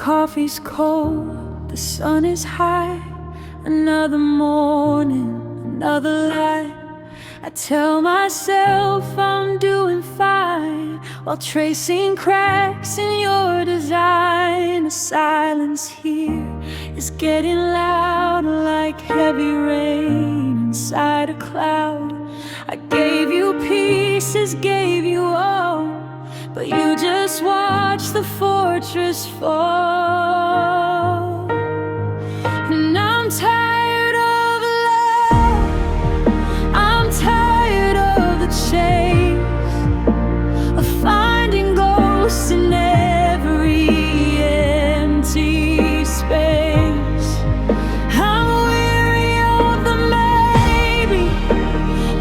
coffee's cold, the sun is high. Another morning, another light. I tell myself I'm doing fine, while tracing cracks in your design. The silence here is getting louder, like heavy rain inside a cloud. I gave you pieces, gave you all, but you just watched the fortress fall. And I'm tired of love, I'm tired of the chase, of finding ghosts in every empty space. I'm weary of the maybe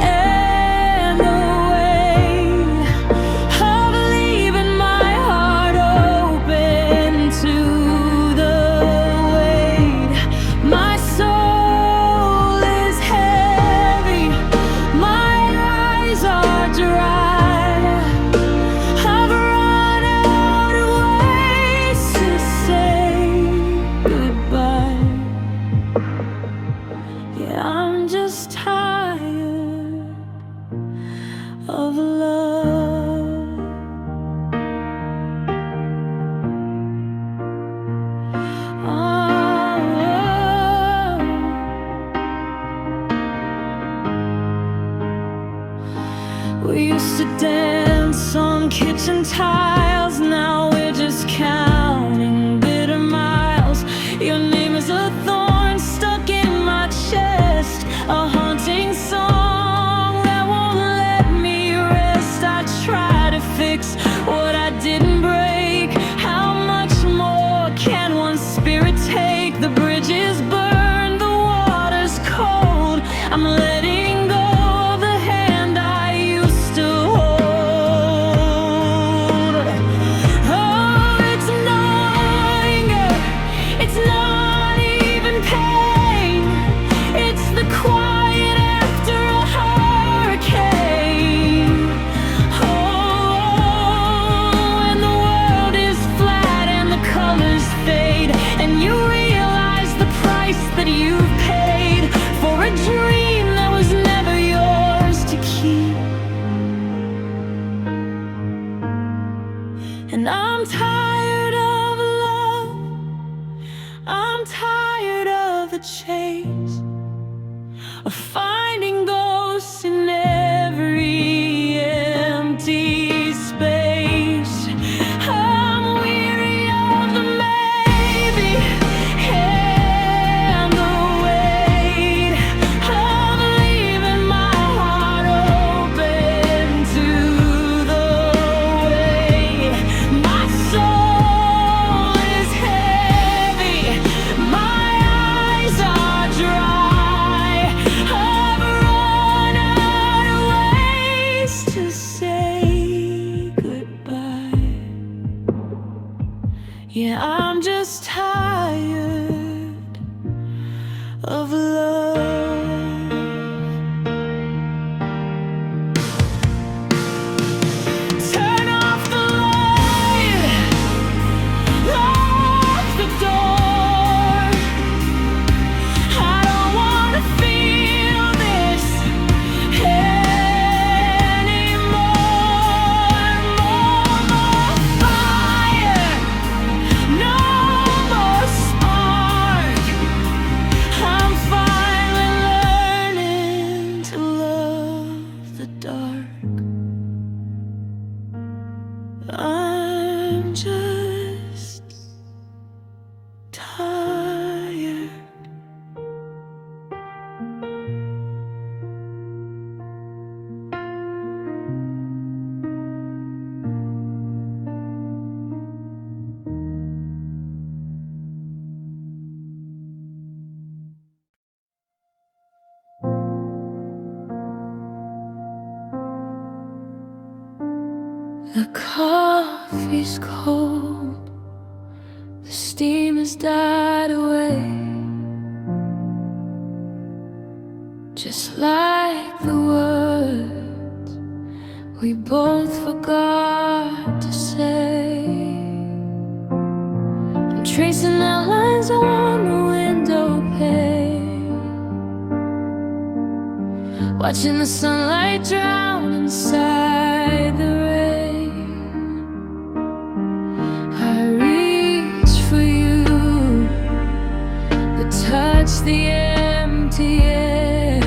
and the wait, of leaving my heart open to the weight. My soul is heavy, my eyes are dry. I've run out of ways to say goodbye. Yeah, I'm just tired of love. We used to dance on kitchen tiles, now we're just counting bitter miles. Your name is a thorn stuck in my chest, a haunting song that won't let me rest. I try to fix what I didn't break. How much more can one spirit take? The bridges burn, the water's cold. I'm letting go of the hand I used to hold. Oh, it's no anger, it's not even pain. It's the quiet after a hurricane. Oh, when the world is flat and the colors fade, and you realize the price that you've paid for a dream that was never yours to keep. And I'm tired of love, I'm tired of the chase, of finding ghosts in every empty space. I'm weary of the maybe and the wait, of leaving my heart open to the weight. My soul is heavy, my eyes are dry. I've run out of ways to say goodbye. Yeah, I'm just tired of love. Turn off the light, lock the door. I don't wanna feel this anymore. More fire, no more spark. I'm finally learning to love the dark. I'm just tired. The coffee's cold, the steam has died away, just like the words we both forgot to say. I'm tracing outlines on the window pane, watching the sunlight drown inside the rain. I reach for you, touch the empty air,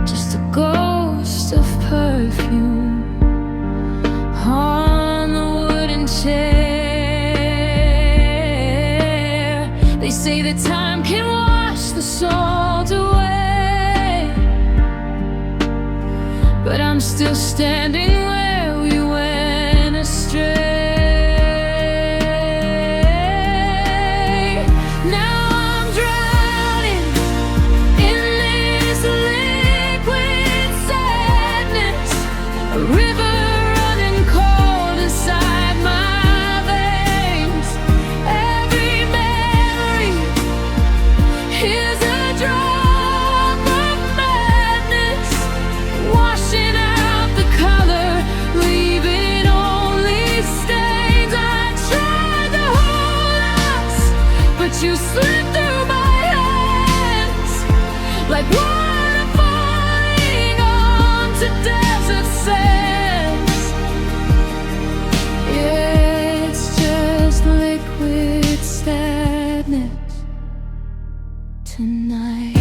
just a ghost of perfume on the wooden chair. They say that time can wash the salt away, but I'm still standing where we went astray. You slip through my hands like water falling onto desert sands. Yeah, it's just liquid sadness tonight.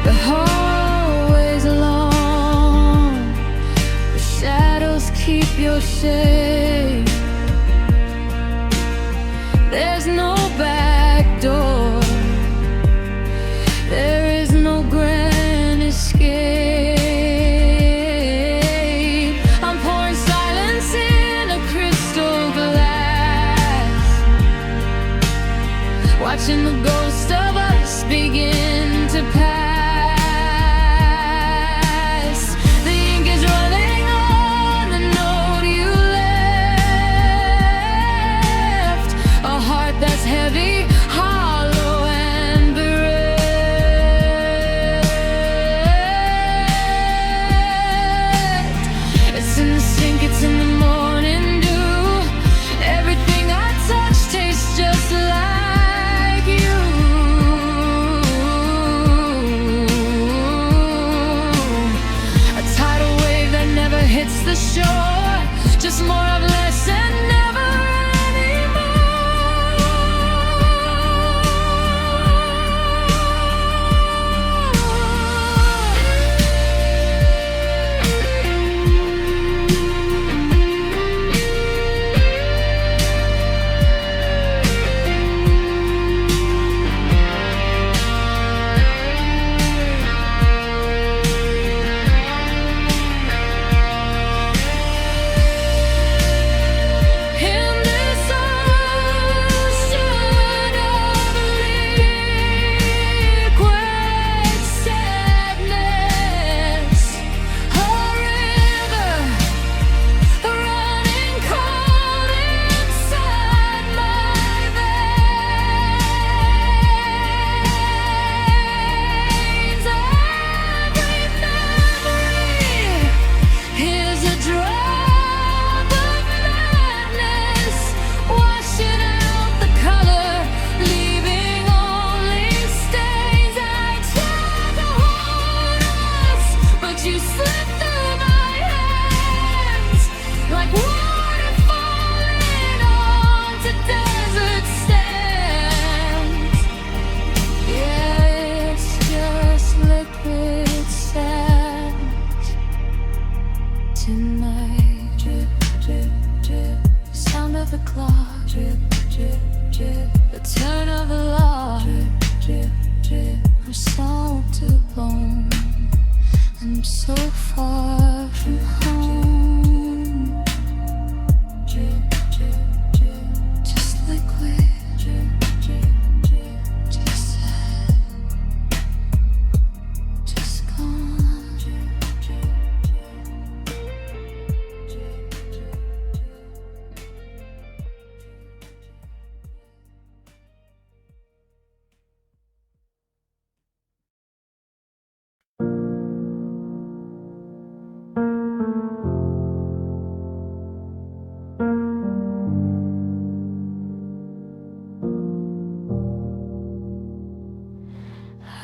The hallways long, the shadows keep your shape. There's no back door, there is no grand escape. I'm pouring silence in a crystal glass, watching the ghost of us begin to pass. The ink is running on the note you left.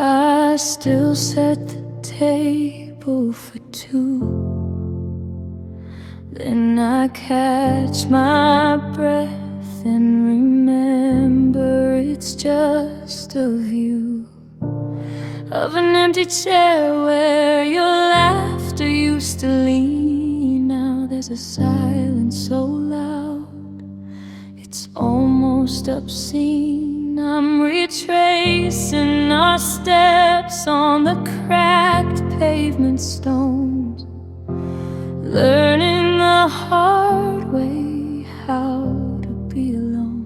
I still set the table for two. Then I catch my breath and remember it's just a view of an empty chair where your laughter used to lean. Now there's a silence so loud it's almost obscene. I'm retracing our steps on the cracked pavement stones, learning the hard way how to be alone.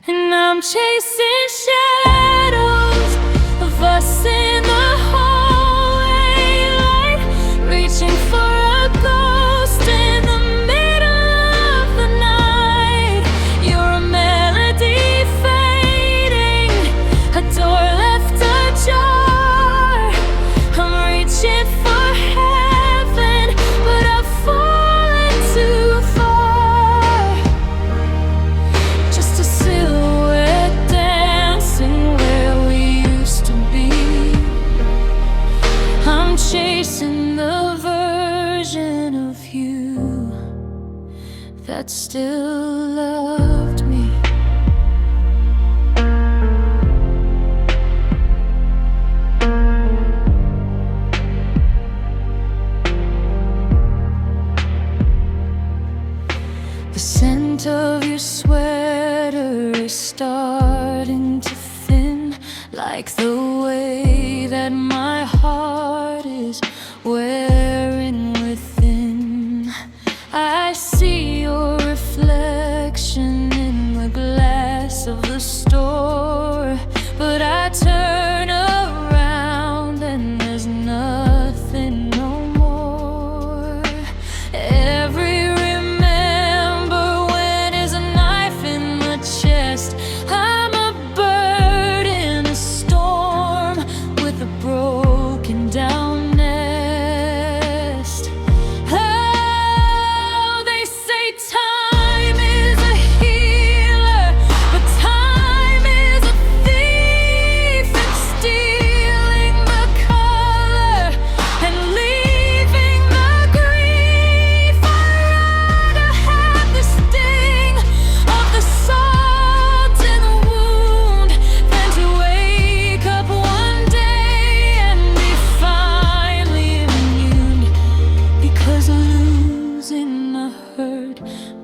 And I'm chasing shadows of us in the hallway light, reaching for a ghost in the middle of the night. You're a melody fading, a door left ajar. I'm reaching for heaven, but I've fallen too far. Just a silhouette dancing where we used to be. I'm chasing the version of you that still loved me. The scent of your sweater is starting to thin, like the way that my heart is wearing within. I see your reflection in the glass of the store, but I turn around and there's nothing no more. Every I'm a bird in a storm with a broken down nest. Oh, they say time is a healer, but time is a thief. It's stealing the color and leaving the grief. I'd rather have the sting of the soul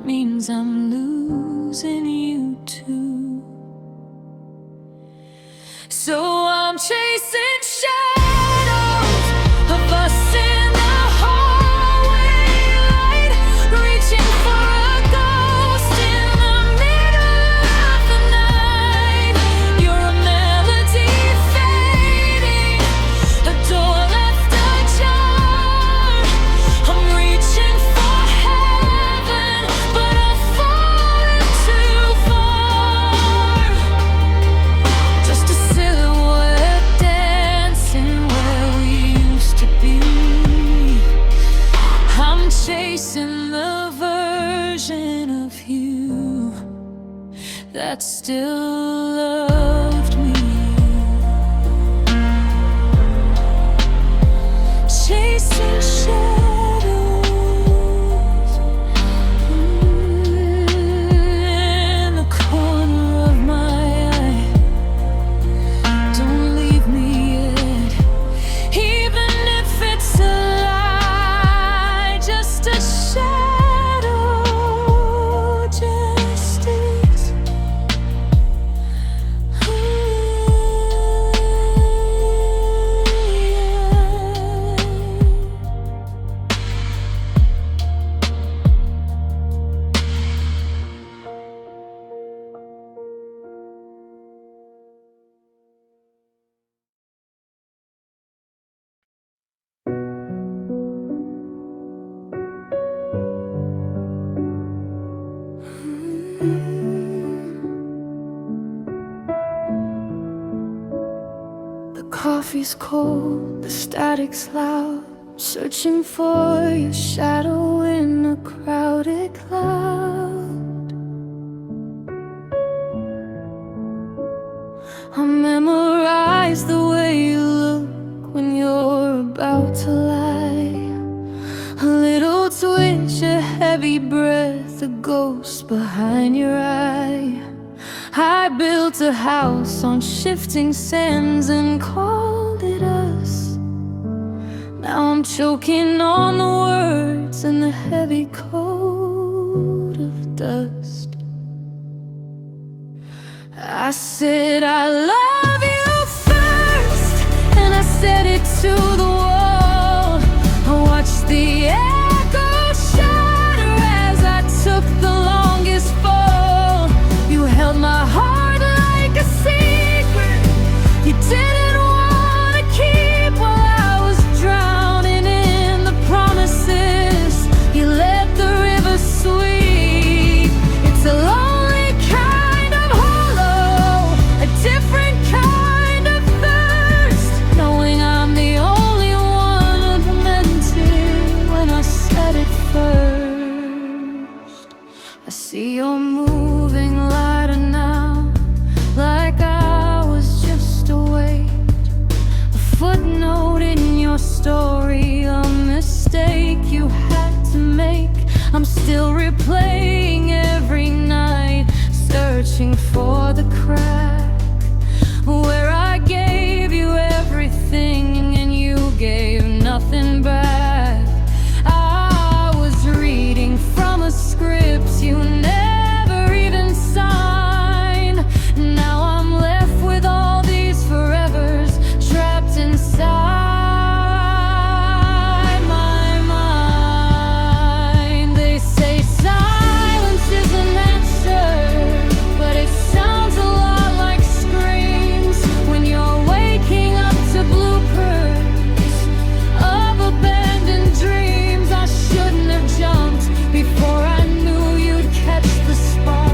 means I'm losing you too. So I'm chasing shadows of us in the hallway light, reaching for a ghost in the middle of the night. You're a melody fading, a door left ajar. I'm reaching for heaven, but I've fallen too far. Just a silhouette dancing where we used to be. I'm chasing the version of you that still loved me. Chasing shadows in the corner of my eye. Don't leave me yet, even if it's a lie. Just a shadow, just is. The coffee's cold, the static's loud, searching for your shadow in a crowded cloud. I memorize the way you look when you're about to lie. A little twitch, a heavy breath, a ghost behind your eye. I built a house on shifting sands and called it us. Now I'm choking on the words and the heavy coat of dust. I said I love you first, and I said it to the wall. I watched the echo shatter as I took the longest fall. You held my heart like a secret you didn't want to keep while I was drowning in the promises you let the river sweep. It's a lonely kind of hollow, a different kind of thirst, knowing I'm the only one who meant it when I said it first. I see you're moving lighter now, like I was just a weight, a footnote in your story, a mistake you had to make. I'm still replaying every night, searching for the crack where I gave you everything and you gave nothing back. I was reading from a script you never even signed. Now I'm left with all these forevers trapped inside my mind. They say silence is an answer, but it sounds a lot like screams when you're waking up to blueprints of abandoned dreams. I shouldn't have jumped before I knew you'd catch the spark,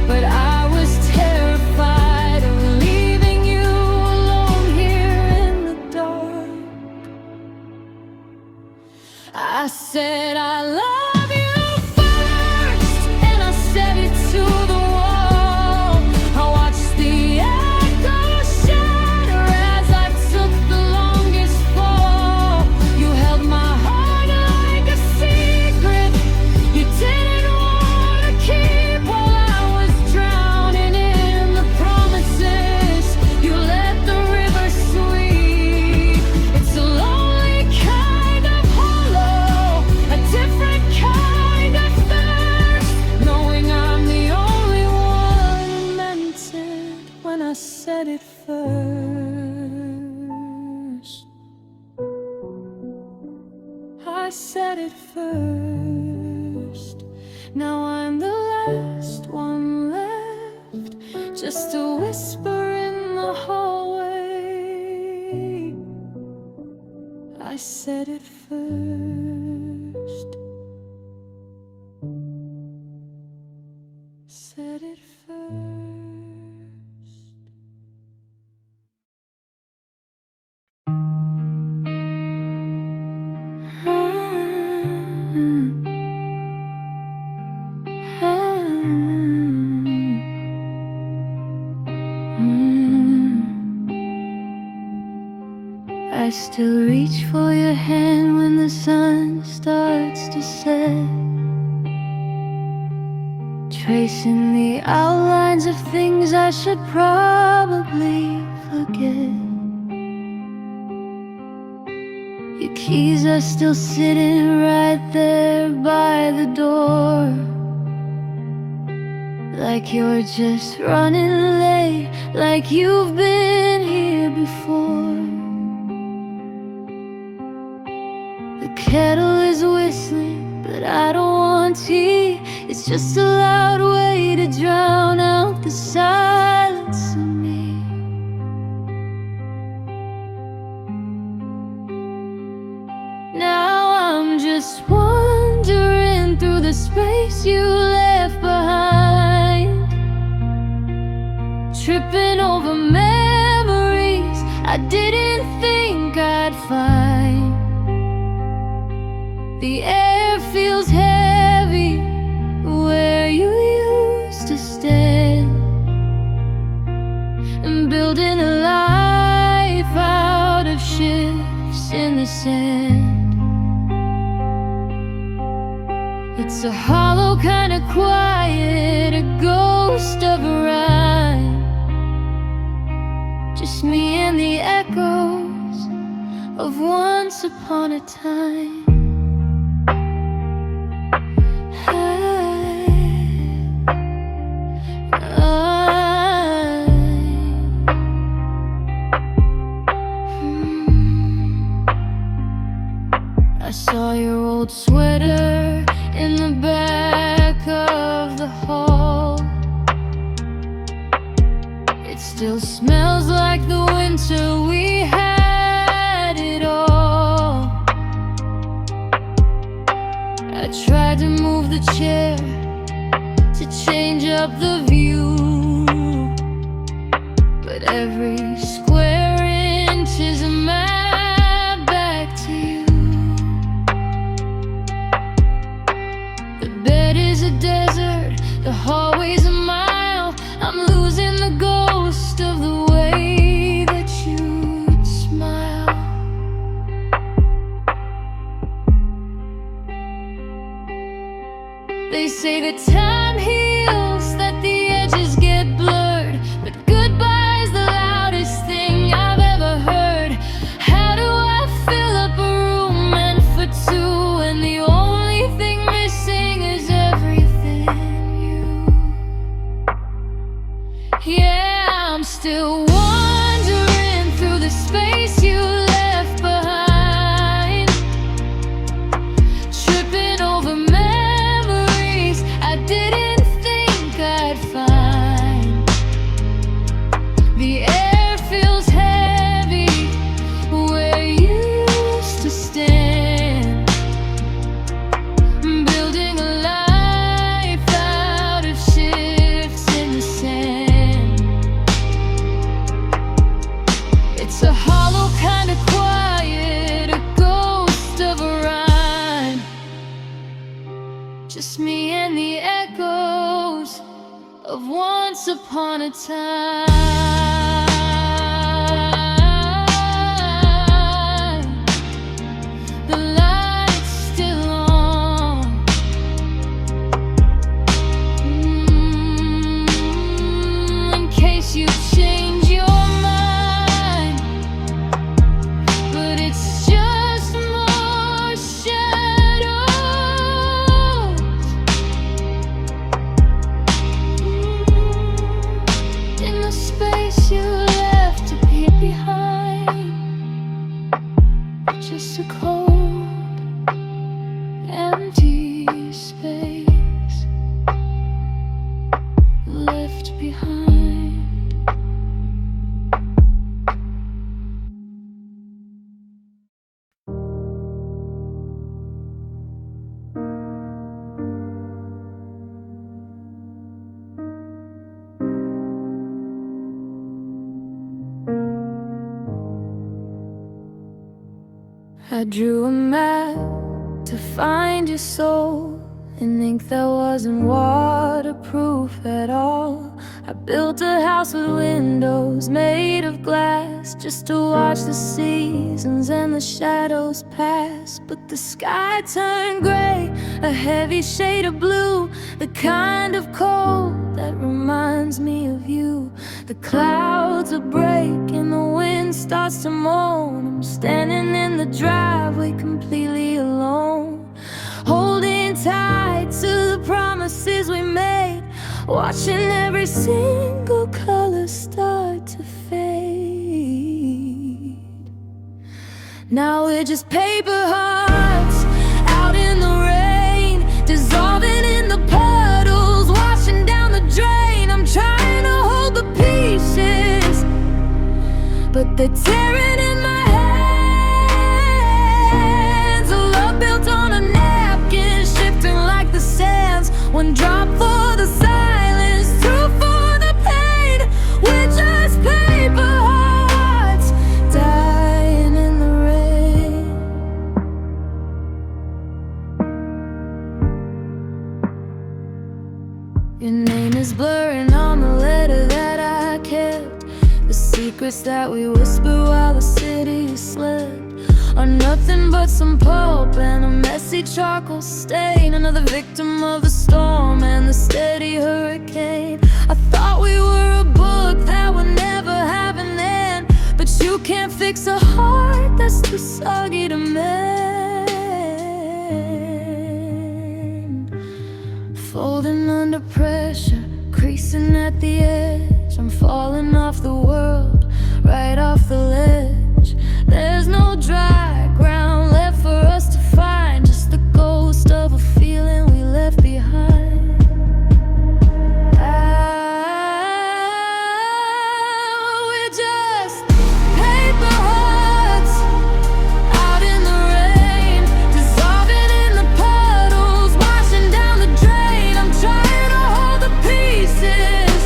but I was terrified of leaving you alone here in the dark. I said I love you first, and I said it to the wall. I watched the echo shatter as I took the longest fall. You held my heart like a secret you didn't want to keep while I was drowning in the promises you let the river sweep. It's a lonely kind of hollow, a different kind of thirst, knowing I'm the only one who meant it when I said it first. I said it first. Now I'm the last one left, just a whisper in the hallway. I said it first. Said it first. I still reach for your hand when the sun starts to set, tracing the outlines of things I should probably forget. Your keys are still sitting right there by the door, like you're just running late, like you've been here before. The kettle is whistling, but I don't want tea. It's just a loud way to drown out the silence of me. Now I'm just wandering through the space you left behind, tripping over memories I didn't think I'd find. The air feels heavy where you used to stand. and building a life out of shifts in the sand. It's a hollow kind of quiet, a ghost of a rhyme. Just me and the echoes of once upon a time. I saw your old sweater in the back of the hall. It still smells like the winter we had it all. I tried to move the chair to change up the view, but every square inch is a map back to you. The bed is a desert, the hallway's a mile. I'm losing the ghost of the way that you'd smile. They say that time heals, that the edges get blurred, but goodbye's the loudest thing I've ever heard. How do I fill up a room meant for two, and the only thing missing is everything you? Yeah, I'm still wandering through the space you left behind, tripping over memories I didn't think I'd find. The air feels heavy where you used to stand, building a life out of shifts in the sand. It's a hollow kind of quiet, a ghost of a rhyme. Just me and the echoes of once upon a time. The light's still on. In case you change your mind, but it's just more shadows in the space you left to be behind. Just a cold, empty space left behind. I drew a map to find your soul in ink that wasn't waterproof at all. I built a house with windows made of glass just to watch the seasons and the shadows pass. But the sky turned gray, a heavy shade of blue, the kind of cold that reminds me of you. The clouds are breaking, the wind starts to moan. I'm standing in the driveway completely alone, holding tight to the promises we made, watching every single color start to fade. Now we're just paper hearts out in the rain, dissolving in the puddles, washing down the drain. I'm trying to hold the pieces, but they're tearing in my hands. A love built on a napkin, shifting like the sands. One drop for the silence, two for the pain. We're just paper hearts dying in the rain. Your name is blurring on the letter that I kept. wish that we whisper while the city slept are nothing but some pulp and a messy charcoal stain. Another victim of the storm and the steady hurricane. I thought we were a book that would never have an end, but you can't fix a heart that's too soggy to mend. Folding under pressure, creasing at the edge. I'm falling off the world, right off the ledge. There's no dry ground left for us to find, just the ghost of a feeling we left behind. We're just paper hearts out in the rain, dissolving in the puddles, washing down the drain. I'm trying to hold the pieces,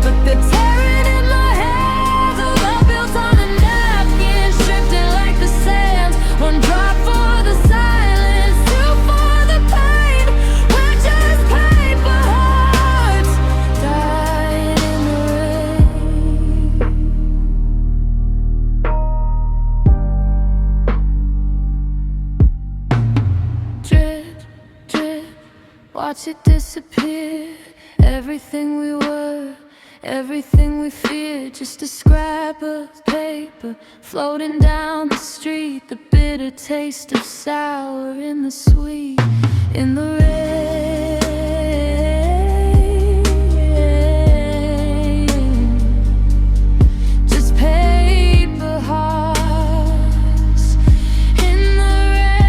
but they're tearing in my hands. A love built on a napkin, drifting like the sands. One drop for the silence, two for the pain. We're just paper hearts dying in the rain. Drip, drip, watch it disappear. Everything we were, everything we feared, just a scrap of paper floating down the street. The bitter taste of sour in the sweet, in the rain. Just paper hearts in the rain.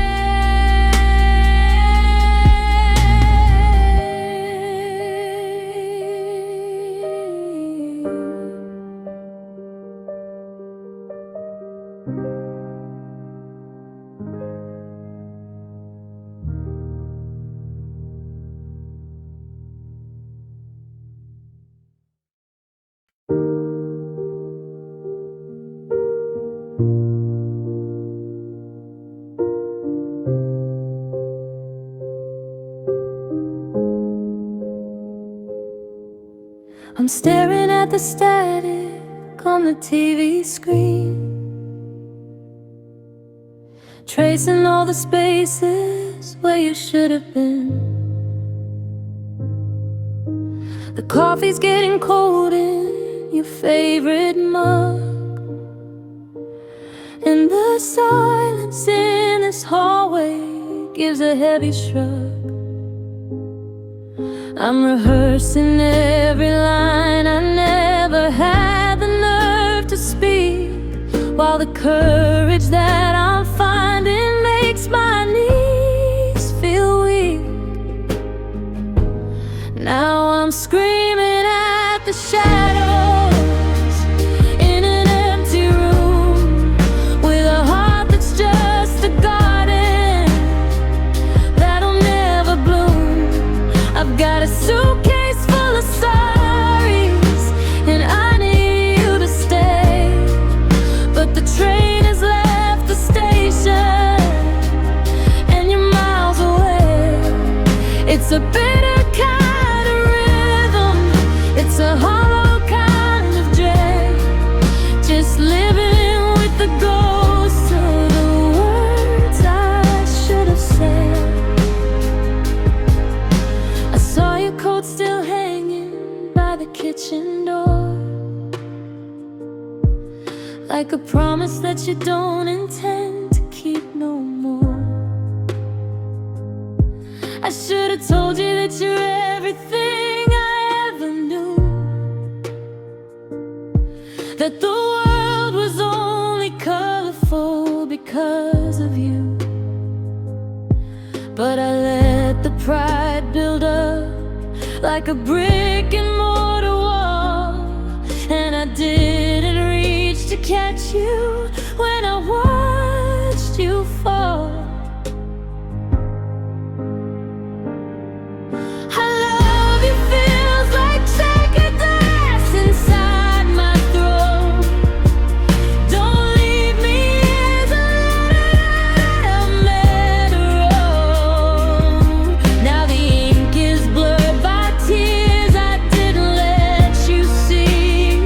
I'm staring at the static on the TV screen, tracing all the spaces where you should have been. The coffee's getting cold in your favorite mug, and the silence in this hallway gives a heavy shrug. I'm rehearsing every line I never had the nerve to speak, while the courage that I'm finding makes my knees feel weak. Now I'm screaming at the shadows in an empty room, with a heart that's just a garden that'll never bloom. I've got a suitcase full of stories, and I need you to stay, but the train has left the station, and you're miles away. It's a bitter kind of rhythm, it's a hollow kind of dread, just living with the ghosts of the words I should have said. I saw your coat still hanging by the kitchen door, like a promise that you don't intend to keep no more. I should have told you that you're everything I ever knew, that the world was only colorful because of you. But I let the pride build up like a brick and mortar wall, and I didn't reach to catch you when I watched you fall. I love you feels like sacred glass inside my throat. Don't leave me as a letter I've never wrote. Now the ink is blurred by tears I didn't let you see.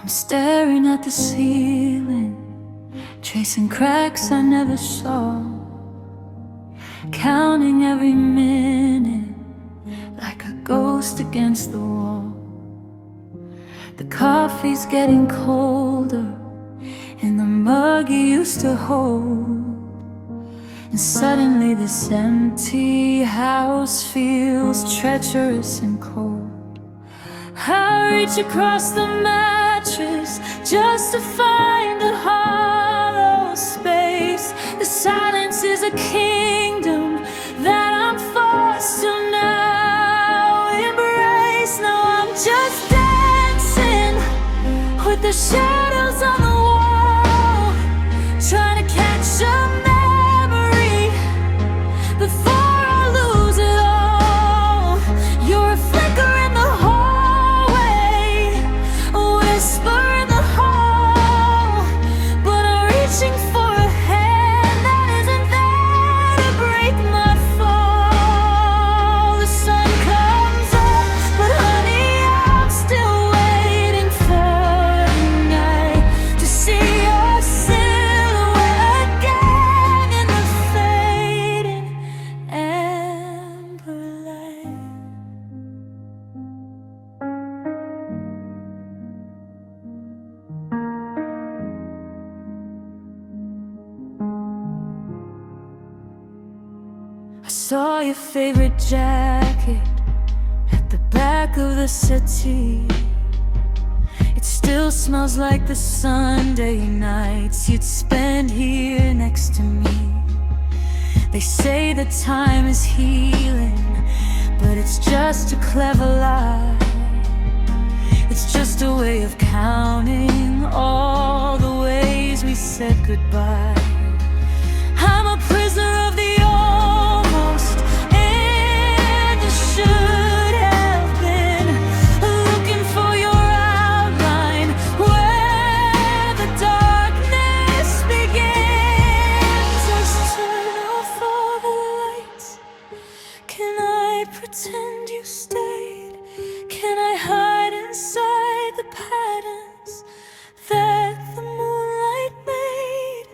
I'm staring at the ceiling, tracing cracks I never saw, counting every minute like a ghost against the wall. The coffee's getting colder in the mug you used to hold, and suddenly this empty house feels treacherous and cold. I reach across the mattress just to find a hollow space. The silence is a kingdom that I'm forced to now embrace. Now I'm just dancing with the shadows on the wall, trying to catch a memory before I lose it all. You're a flicker in the hallway, a whisper in the hall, but I'm reaching for a hand that isn't there to break my fall. The sun comes up, but honey, I'm still waiting for the night to see your silhouette again in the fading amber light. I saw your favorite jacket at the back of the city. It still smells like the Sunday nights you'd spend here next to me. They say that time is healing, but it's just a clever lie. It's just a way of counting all the ways we said goodbye. I'm a prisoner of the almost, and you should have been looking for your outline where the darkness begins. Just turn off all the lights. Can I pretend you stayed? Can I hide inside the patterns that the moonlight made?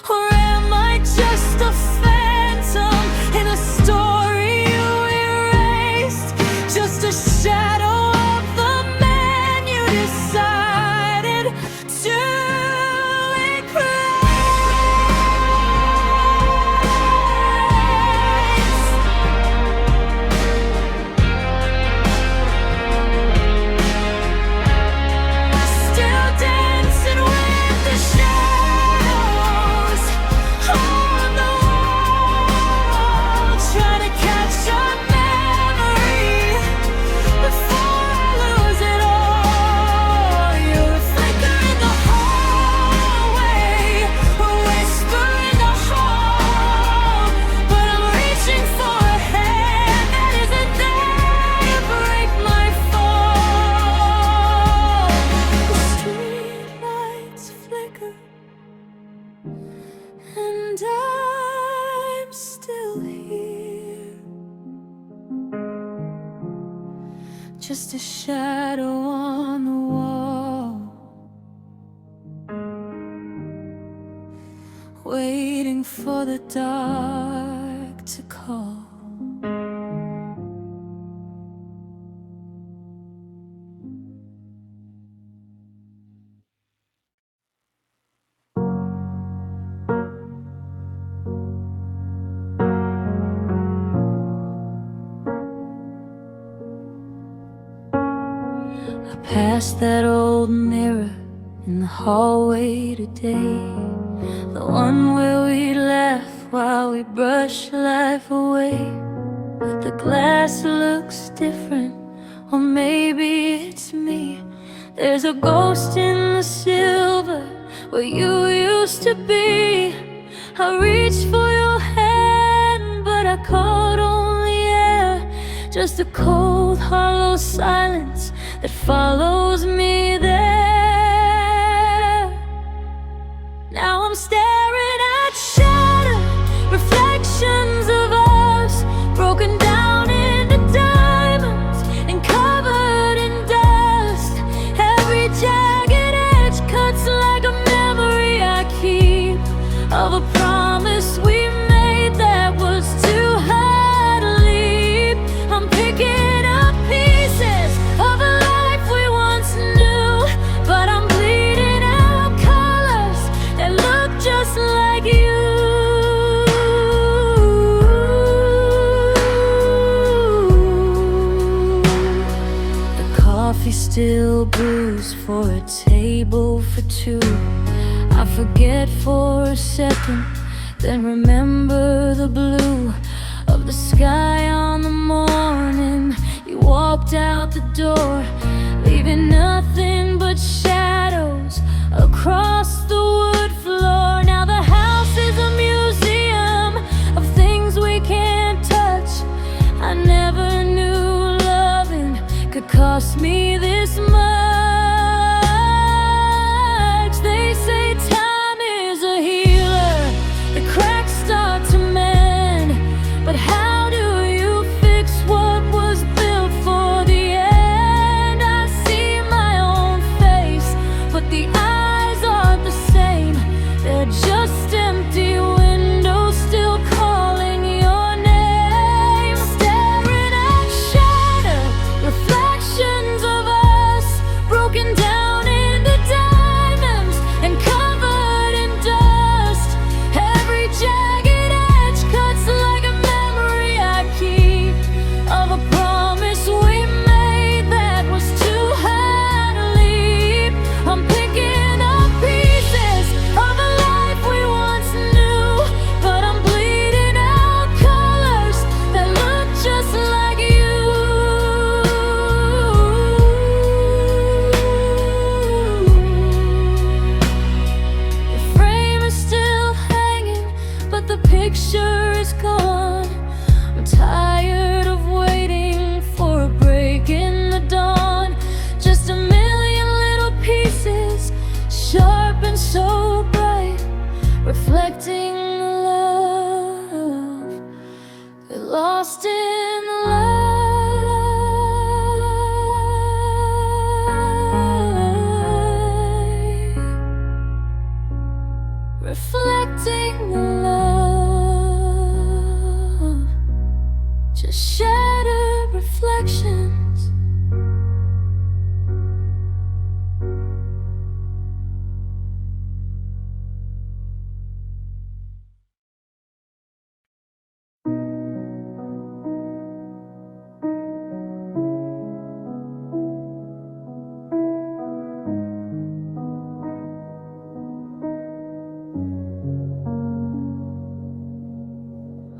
Or am I just a phantom in a story you erased? Just a shadow of the man you decided to erase. Still dancing with the shadows on the wall, trying to catch a memory before I lose it all. You're a flicker in the hallway, a whisper in the hall, but I'm reaching for a hand that isn't there to break my fall. The street lights flicker, and I'm still here, just a shadow on the wall, waiting for the dark to call. I passed that old mirror in the hallway today, the one where we laugh while we brush life away. But the glass looks different, or maybe it's me. There's a ghost in the silver where you used to be. I reached for your hand, but I caught only air, just a cold, hollow silence that follows me there. Now I'm staring at shattered reflections of us, broken down into diamonds and covered in dust. Every jagged of a promise we made that was too hard to leave. I'm picking up pieces of a life we once knew, but I'm bleeding out colors that look just like you. Coffee still brews for a table for two. I forget for a second, then remember the blue of the sky on the morning you walked out the door, leaving nothing but shadows across the wood floor. Now the house is a museum of things we can't touch. I never knew loving could cost me this much. They say time is a healer, the cracks start to mend, but how do you fix what was built for the end? I see my own face, but the eyes aren't the same. They're just empty windows still calling your name. Staring at shattered reflections of us, broken down into diamonds and covered in dust. Every jagged edge cuts like a memory I keep of a promise we made that was too hard to leave. I'm picking up pieces of a life we once knew, but I'm bleeding out colors that look just like you. The frame is still hanging, but the picture is gone. I'm tired of waiting for a break in the dawn. Just a million little pieces, sharp and so bright, reflecting the love they're lost in the light, reflecting the love, just shattered reflections.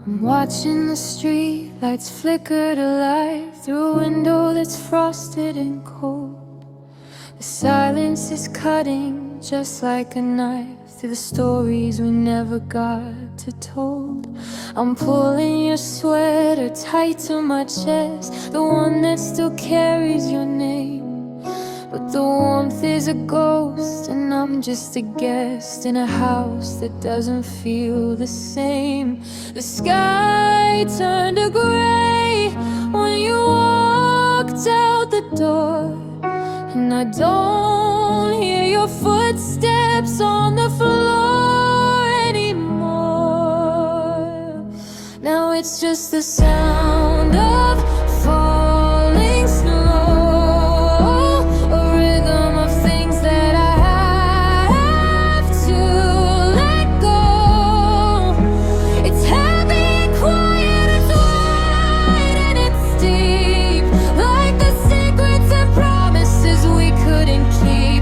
I'm watching the street lights flicker to life through a window that's frosted and cold. The silence is cutting just like a knife through the stories we never got to told. I'm pulling your sweater tight to my chest, the one that still carries your name. But the warmth is a ghost, and I'm just a guest in a house that doesn't feel the same. The sky turned to gray when you walked out the door, and I don't hear your footsteps on the floor anymore. Now it's just the sound of falling snow,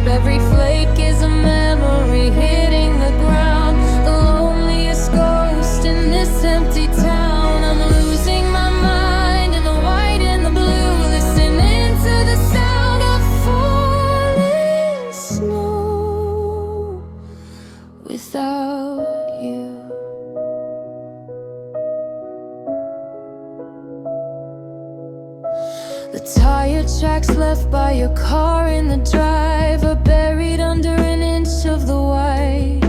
every flake is a memory hitting the ground. The loneliest ghost in this empty town. I'm losing my mind in the white and the blue, listening to the sound of falling snow without you. The tire tracks left by your car in the drive are buried under an inch of the white.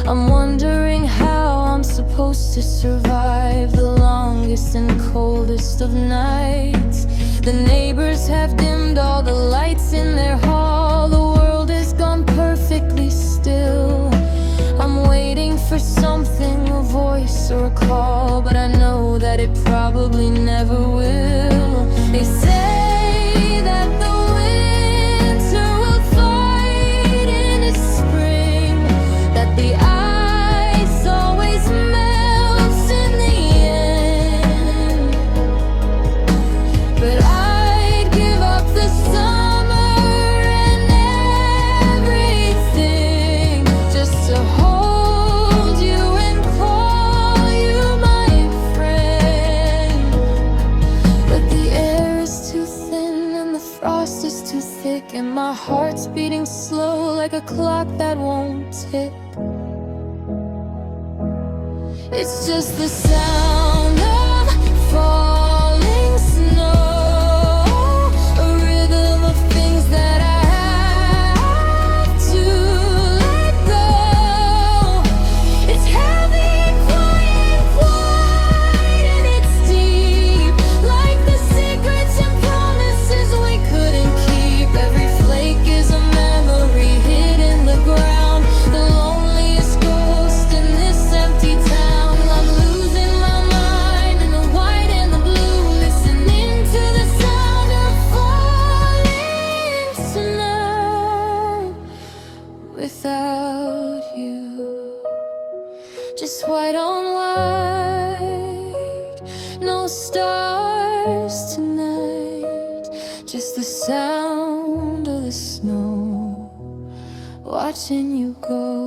I'm wondering how I'm supposed to survive the longest and coldest of nights. The neighbors have dimmed all the lights in their hall. The world has gone perfectly still. I'm waiting for and my heart's beating slow like a clock that won't tick. It's just the sound of falling snow, a rhythm of things that I have to let go. It's heavy, quiet, wide, and it's deep, like the secrets and promises we couldn't keep. Every flake is a memory hid in the ground, the loneliest ghost in this empty town. I'm losing my mind in the white and the blue, listening to the sound of falling snow. Without you, just white on white, no stars tonight, just the sound of the snow, watching you go.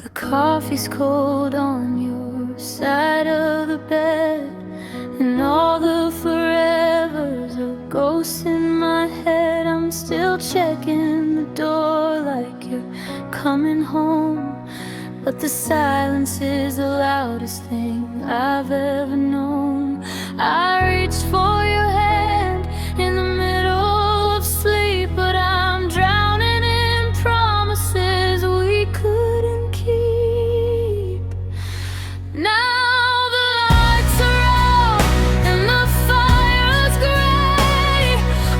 The coffee's cold on your side of the bed, and all the forevers are ghosts in my head. I'm still checking the door like you're coming home, but the silence is the loudest thing I've ever known. I reached for your hand in the middle of sleep, but I'm drowning in promises we couldn't keep. Now the lights are out and the fire's gray.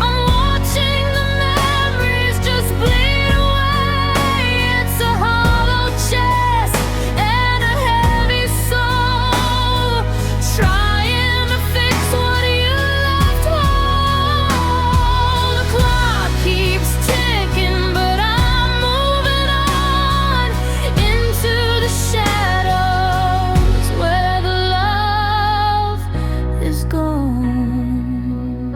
I'm watching the memories just bleed away. It's a hollow chest and a heavy soul, trying to fix what you left whole. The clock keeps ticking, but I'm moving on into the shadows where the love is gone.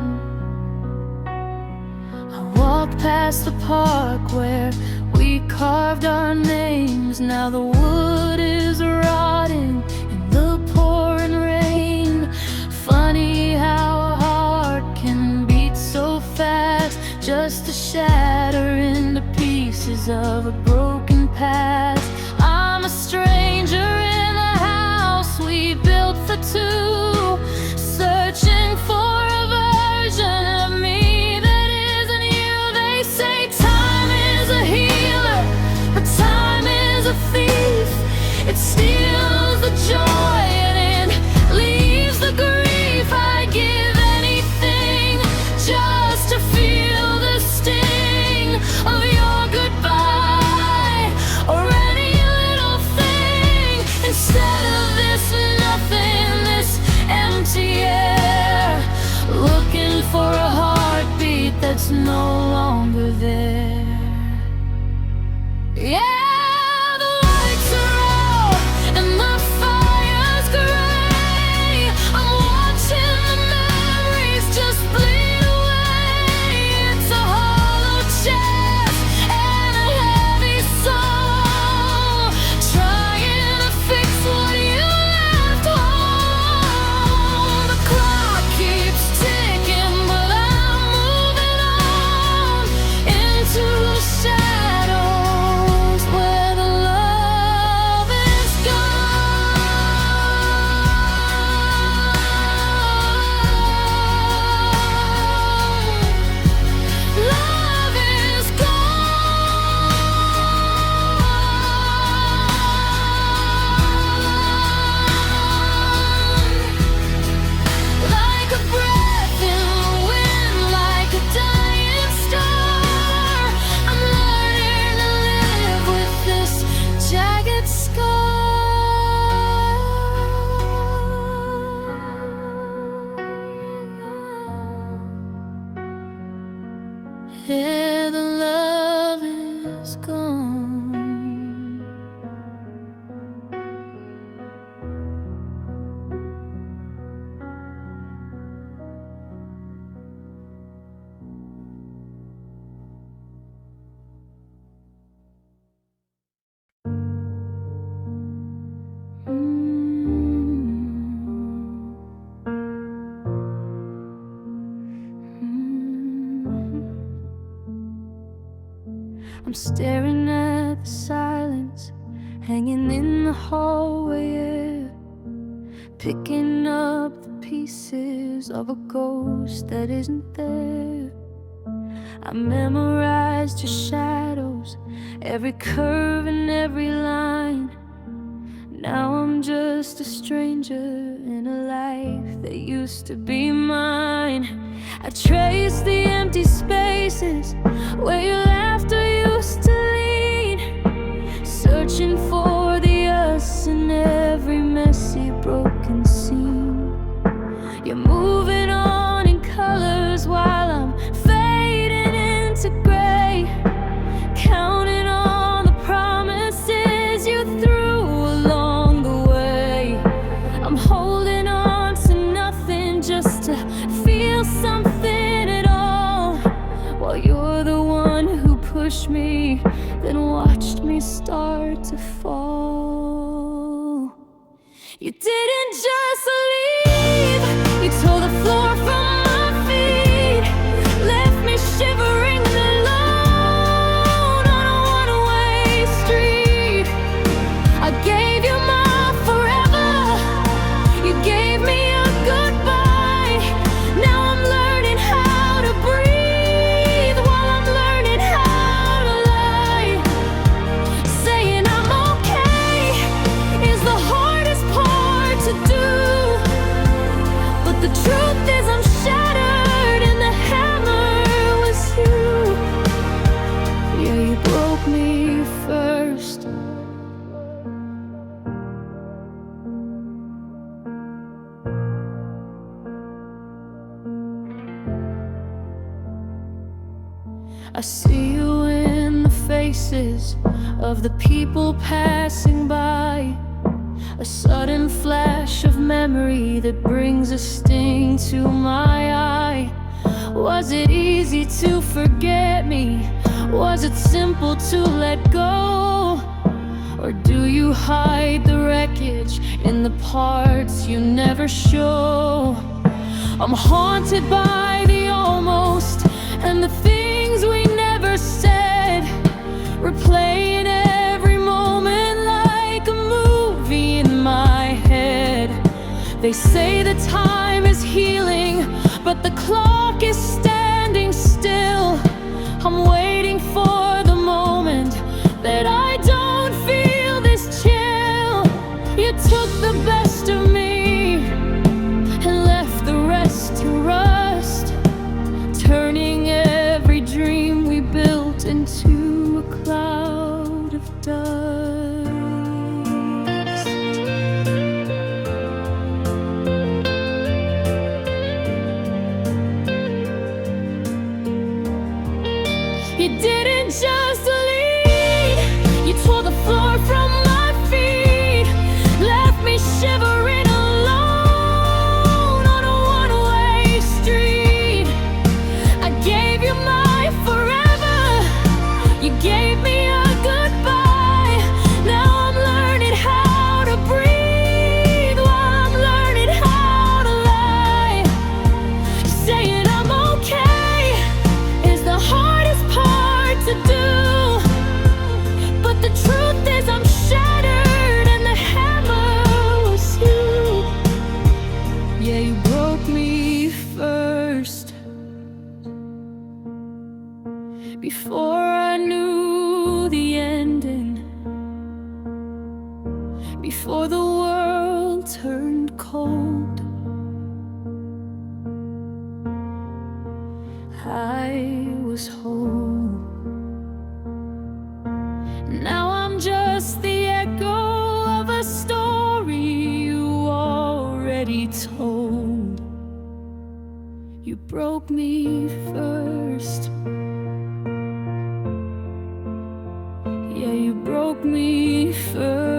I walk past the park where we carved our names. Now the wood is rotting in the pouring rain. Funny how a heart can beat so fast, just to shatter into pieces of a broken past. I'm a stranger in a house we built for two, searching for a version of me that isn't you. They say time is a healer, but time is a thief. It steals the joy and it leaves the grief. I give anything just to feel the sting of your goodbye, or any little thing instead of this nothing, this empty air, looking for a heartbeat that's no longer there. Yeah. The lights are out and the fire's gray. I'm watching the memories just bleed away. It's a hollow chest and a heavy soul, trying to fix what you left whole. The clock keeps ticking, but I'm moving on into I'm staring at the silence hanging in the hallway air, picking up the pieces of a ghost that isn't there. I memorized your shadows, every curve and every line. Now I'm just a stranger in a life that used to be mine. I trace the empty spaces where your laughter used to lead, searching for the us in every messy broken scene. You're moving on in colors while I'm fading into gray, counting on the promises you threw along the way. I'm holding on to nothing just to feel something at all, while you're the one who pushed me, then watched me start to fall. You didn't just leave, you tore the floor from my feet, left me shivering alone on a one-way street. I gave you my forever, you gave me a goodbye. Now I'm learning how to breathe while I'm learning how to lie. Saying I'm okay is the hardest part to do, but the truth is I'm shattered and the hammer was you. Yeah, you broke me first. I see you in the faces of the people passing by, a sudden flash of memory that brings a sting to my eye. Was it easy to forget me? Was it simple to let go? Or do you hide the wreckage in the parts you never show? I'm haunted by the almost and the things we never said, replaying every moment like a movie in my head. They say that time is healing, but the clock is standing still. I'm waiting for the moment that I don't feel this chill. You took the best of me and left the rest to rust, turning every dream we built into a cloud of dust. You didn't just leave, you tore the floor from my feet, left me shivering alone on a one-way street. I gave you my forever, you gave me a goodbye. Now I'm learning how to breathe while I'm learning how to lie. Saying I'm okay is the hardest part to do, but the truth is I'm shattered and the hammer was you. Yeah, you broke me first, before I knew the ending, before the world turned cold. I was whole. Now I'm just the echo of a story you already told. You broke me first. Yeah, you broke me first.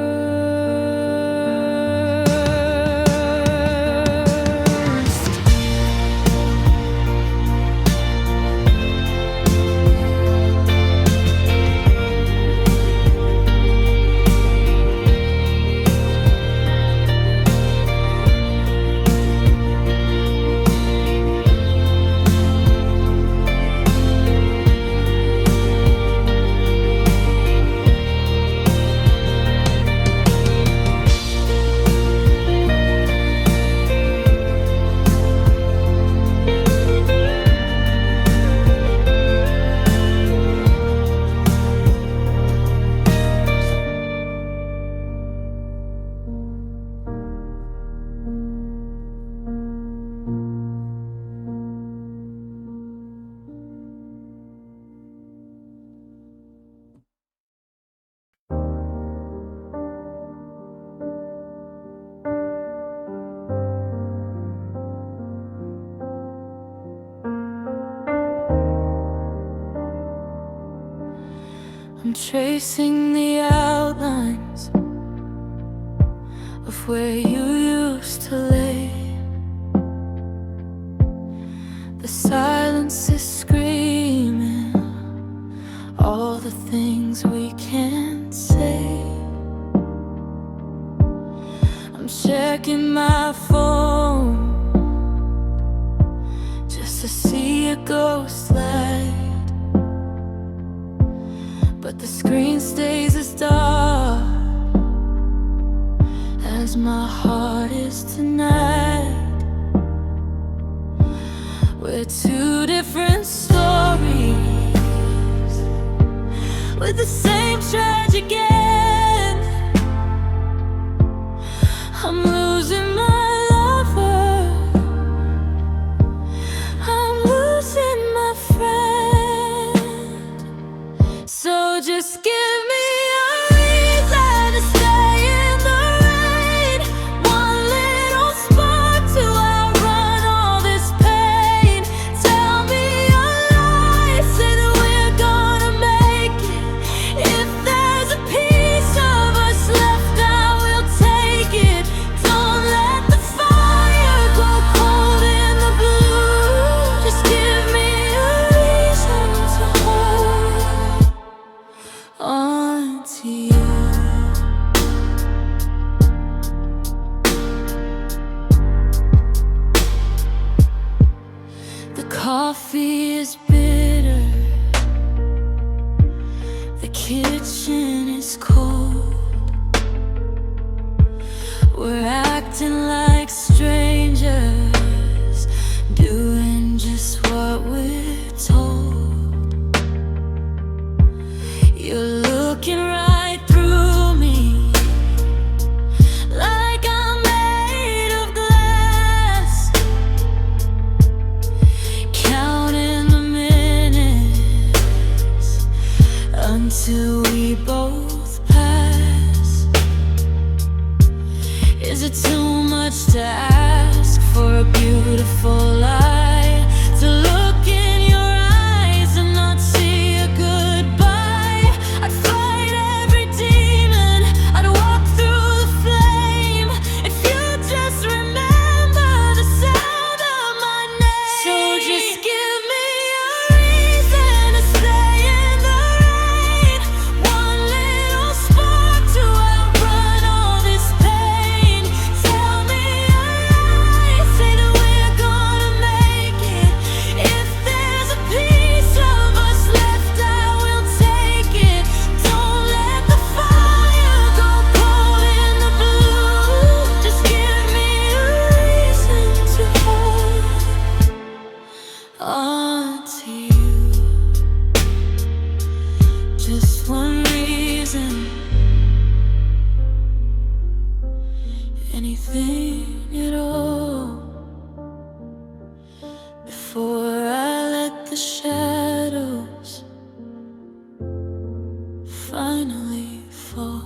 tracing the outlines of where you used to lay. The silence is screaming all the things we can't say. I'm checking my phone just to see a ghost light, but the screen stays as dark as my heart is tonight. We're two different stories with the same tragic end. I'm losing my lover, I'm losing my friend. So just give me a reason to stay in the rain, one little spark to outrun all this pain. Tell me a lie, say that we're gonna make it. If there's a piece of us left, I will take it. Don't let the fire go cold in the blue. Just give me a reason to hold on to you. The coffee is bitter, the kitchen is cold. We're acting like strangers, doing just what we're told. You're looking right through me like I'm made of glass, counting the minutes until we both pass. Is it too much to ask for a beautiful lie? To look in your eyes and not see a goodbye? I'd fight every demon, I'd walk through the flame if you just remember the sound of my name. So just give me a reason to stay in the rain, one little spark to outrun all this pain. Tell me a lie, say that we're gonna make it. If there's a piece of us left, I will take it. Don't let the fire go cold in the blue. Just give me a reason to hold on to you. Just one reason, anything at all, before I let the shadows finally fall.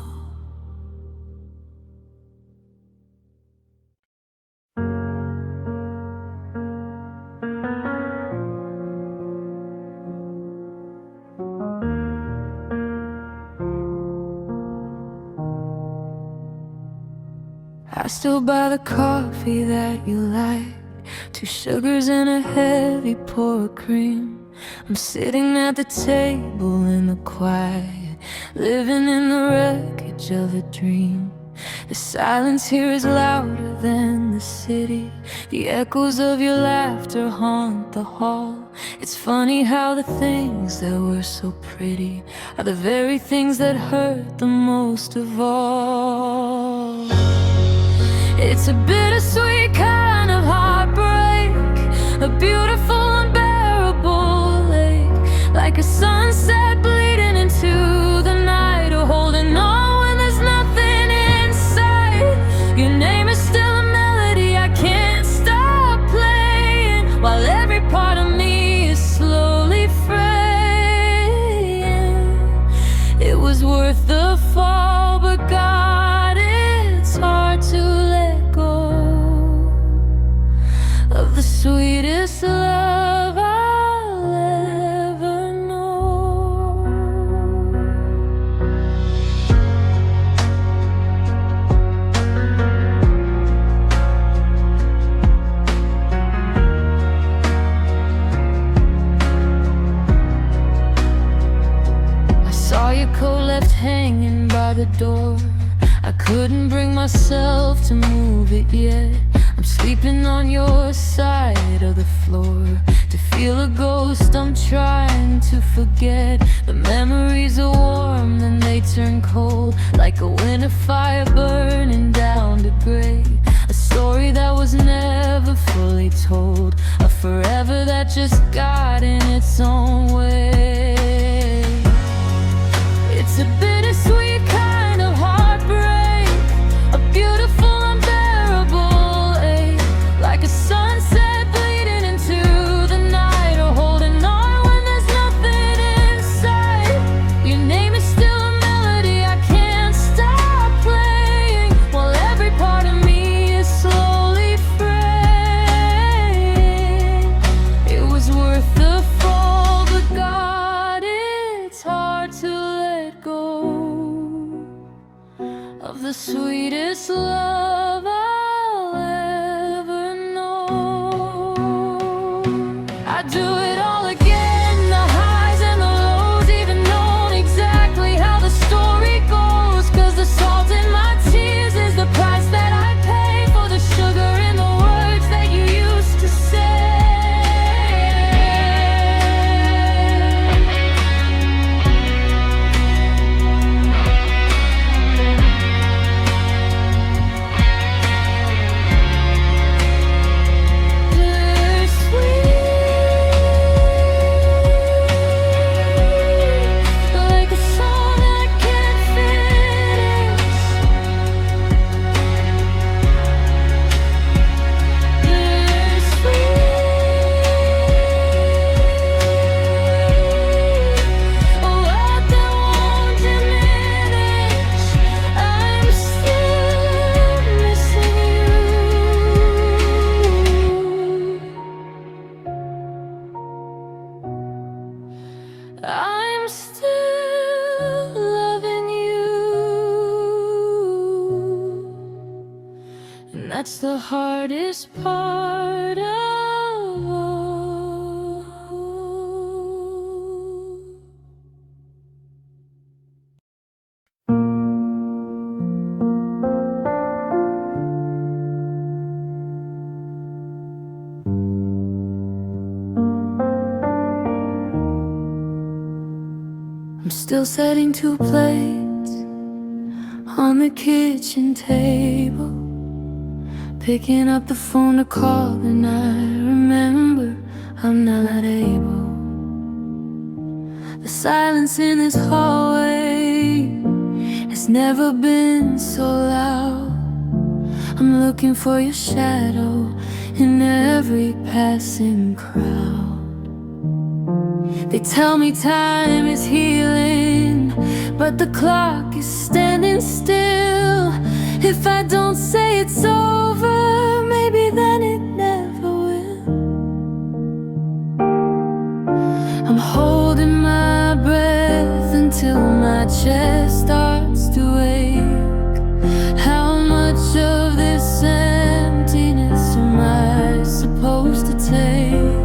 I still buy the coffee that you like, 2 sugars and a heavy pour of cream. I'm sitting at the table in the quiet, living in the wreckage of a dream. The silence here is louder than the city. The echoes of your laughter haunt the hall. It's funny how the things that were so pretty are the very things that hurt the most of all. It's a bittersweet kind of heartbreak, a beautiful unbearable ache, like a sunset bleeding into the night, or holding on when there's nothing in sight. Your name is still a melody I can't stop playing, while every part of me is slowly fraying. It was worth the fall, but God, it's hard to let go of the sweetest love myself to move it yet. I'm sleeping on your side of the floor. To feel a ghost I'm trying to forget. The memories are warm, then they turn cold, like a winter fire burning down to gray. A story that was never fully told, a forever that just got in its own way. It's a bittersweet kind of heartbreak, a beautiful unbearable ache, like a sunset bleeding into the night, or holding on when there's nothing inside. Your name is still a melody I can't stop playing, while every part of me is slowly fraying. It was worth the fall, but God, it's hard to let go of the sweetest love I'll ever know. I do it all again, the highs and the lows, even knowing exactly how the story goes. 'Cause the salt in my tears is the price that I pay for the sugar in the words that you used to say. Like a song I can't finish. Bittersweet, a love that won't diminish. I'm still missing you. I'm still loving you, and that's the hardest part of all. I'm still setting 2 plates on the kitchen table, picking up the phone to call, and I remember I'm not able. The silence in this hallway has never been so loud. I'm looking for your shadow in every passing crowd. They tell me time is healing, but the clock is standing still. If I don't say it's over, maybe then it never will. I'm holding my breath until my chest starts to ache. How much of this emptiness am I supposed to take?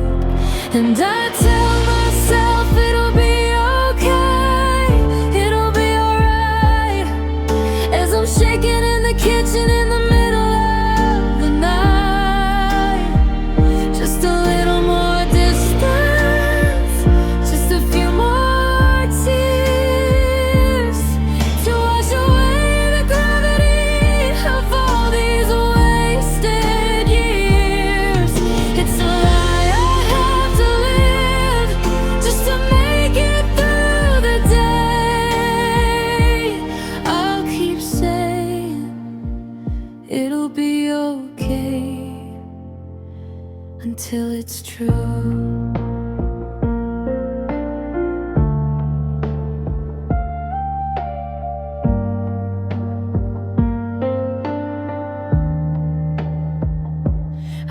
And I tell myself it'll be okay, it'll be alright, as I'm shaking in the kitchen in the middle of the night. Just a little more distance, just a few more tears to wash away the gravity of all these wasted years. It's a lie I have to live just to make it through the day. I'll keep saying it'll be okay until it's true.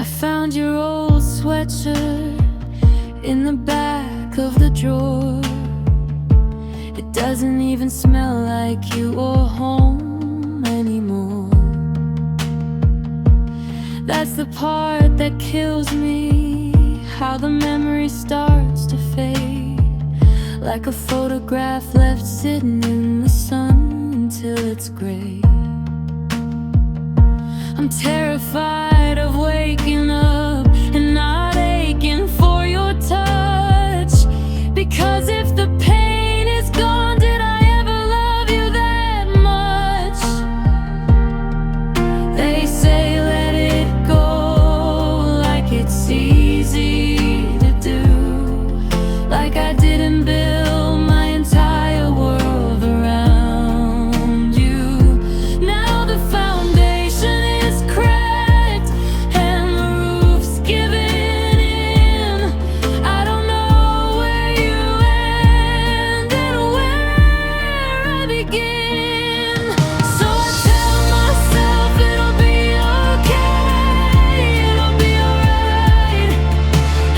I found your old sweatshirt in the back of the drawer. It doesn't even smell like you or home anymore. That's the part that kills me, how the memory starts to fade, like a photograph left sitting in the sun until it's gray. I'm terrified of waking up and not aching for your touch. Because if the pain is gone, did I ever love you that much? They say let it go, like it's easy to do, like I didn't build my entire world around you. Now the foundation is cracked and the roof's giving in. I don't know where you end and where I begin. So I tell myself it'll be okay, it'll be alright,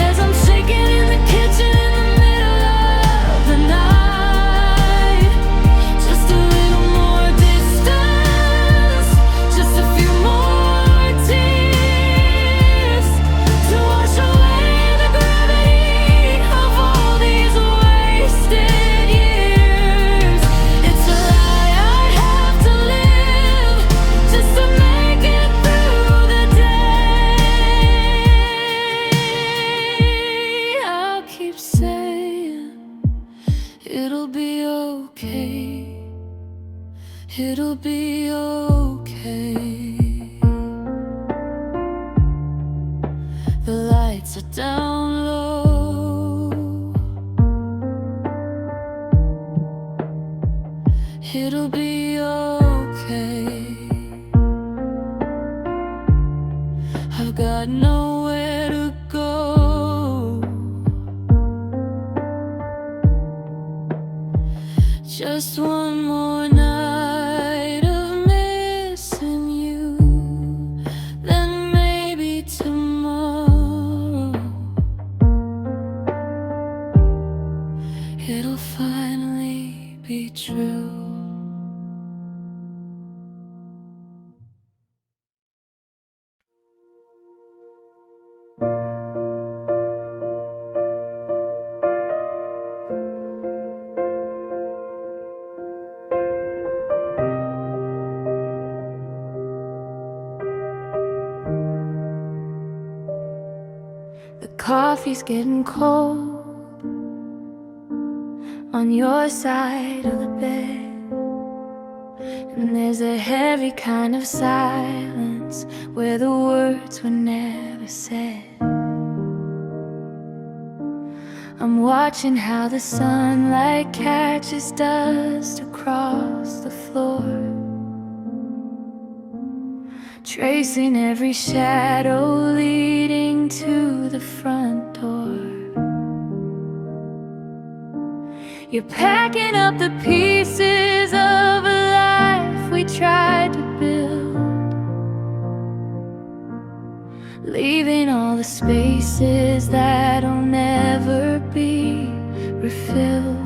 as I'm shaking in the kitchen in the middle of the night. Just a little more distance, just a few more tears to wash away the gravity of all these wasted years. It's a lie I have to live just to make it through the day. I'll keep saying it'll be okay, it'll be okay. The lights are down low, it'll be okay. I've got nowhere to go, just one more night of missing you, then maybe tomorrow it'll finally be true. The coffee's getting cold on your side of the bed, and there's a heavy kind of silence where the words were never said. I'm watching how the sunlight catches dust across the floor, tracing every shadow leading to the front door. You're packing up the pieces of a life we tried to build, leaving all the spaces that'll never be refilled.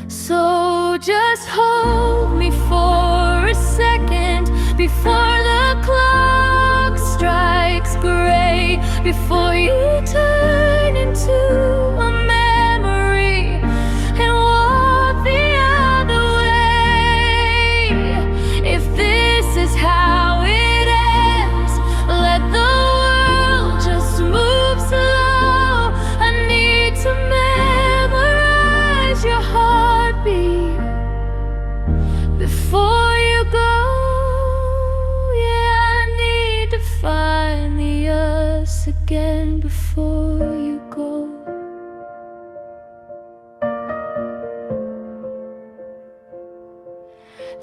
So just hold me for a second before the clock strikes gray, before you turn into a memory and walk the other way. If this is how it ends, let the world just move slow. I need to memorize your heartbeat before you go. Yeah, I need to find the us again before you go.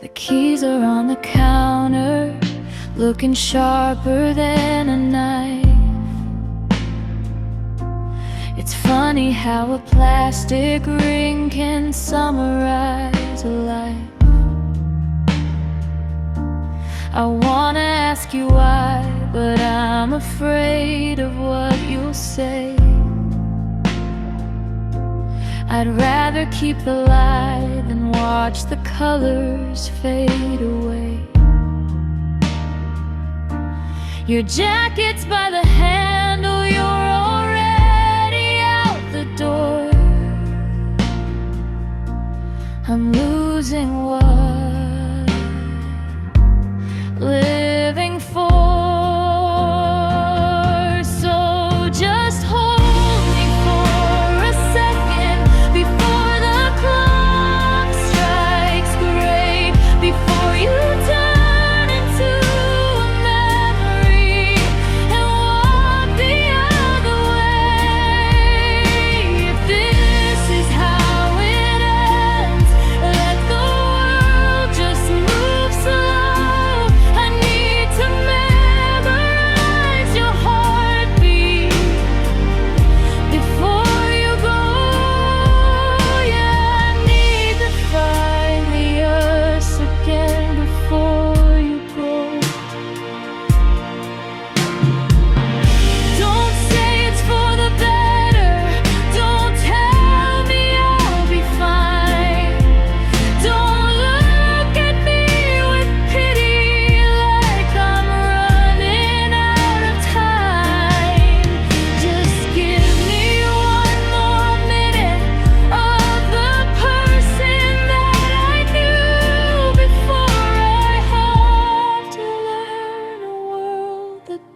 The keys are on the counter, looking sharper than a knife. It's funny how a plastic ring can summarize a life. I wanna ask you why, but I'm afraid of what you'll say. I'd rather keep the light than watch the colors fade away. Your jacket's by the handle, you're already out the door. I'm losing what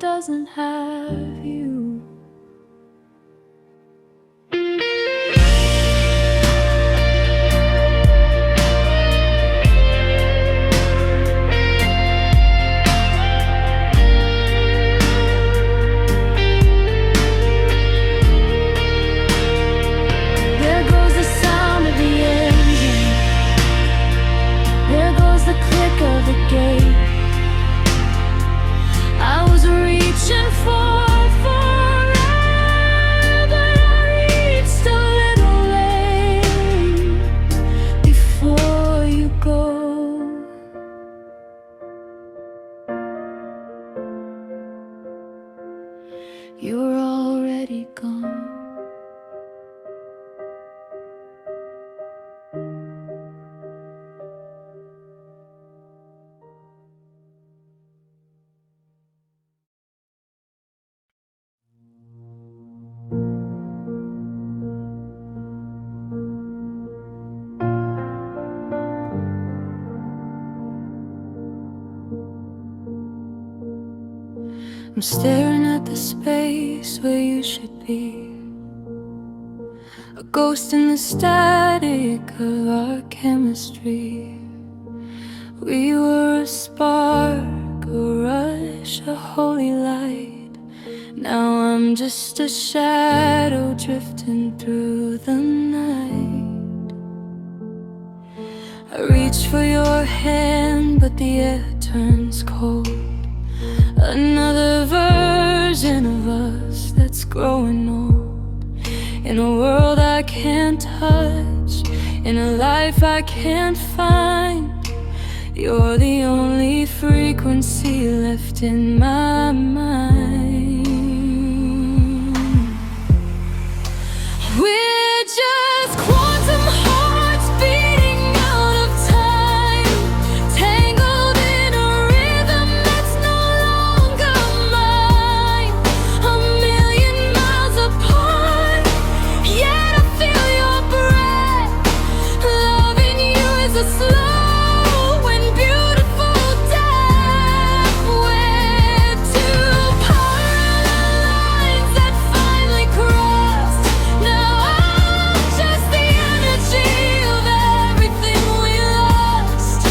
doesn't have you. There goes the sound of the engine. There goes the click of the gate. I was reaching for forever, but I reached a little late. Before you go, you were already gone. I'm staring at the space where you should be, a ghost in the static of our chemistry. We were a spark, a rush, a holy light. Now I'm just a shadow drifting through the night. I reach for your hand, but the air turns cold. Another version of us that's growing old. In a world I can't touch, in a life I can't find. You're the only frequency left in my mind. We're just quantum hearts beating out of time, tangled in a rhythm that's no longer mine. A million miles apart, yet I feel your breath. Loving you is a slow and beautiful death. We're two parallel lines that finally crossed. Now I'm just the energy of everything we lost.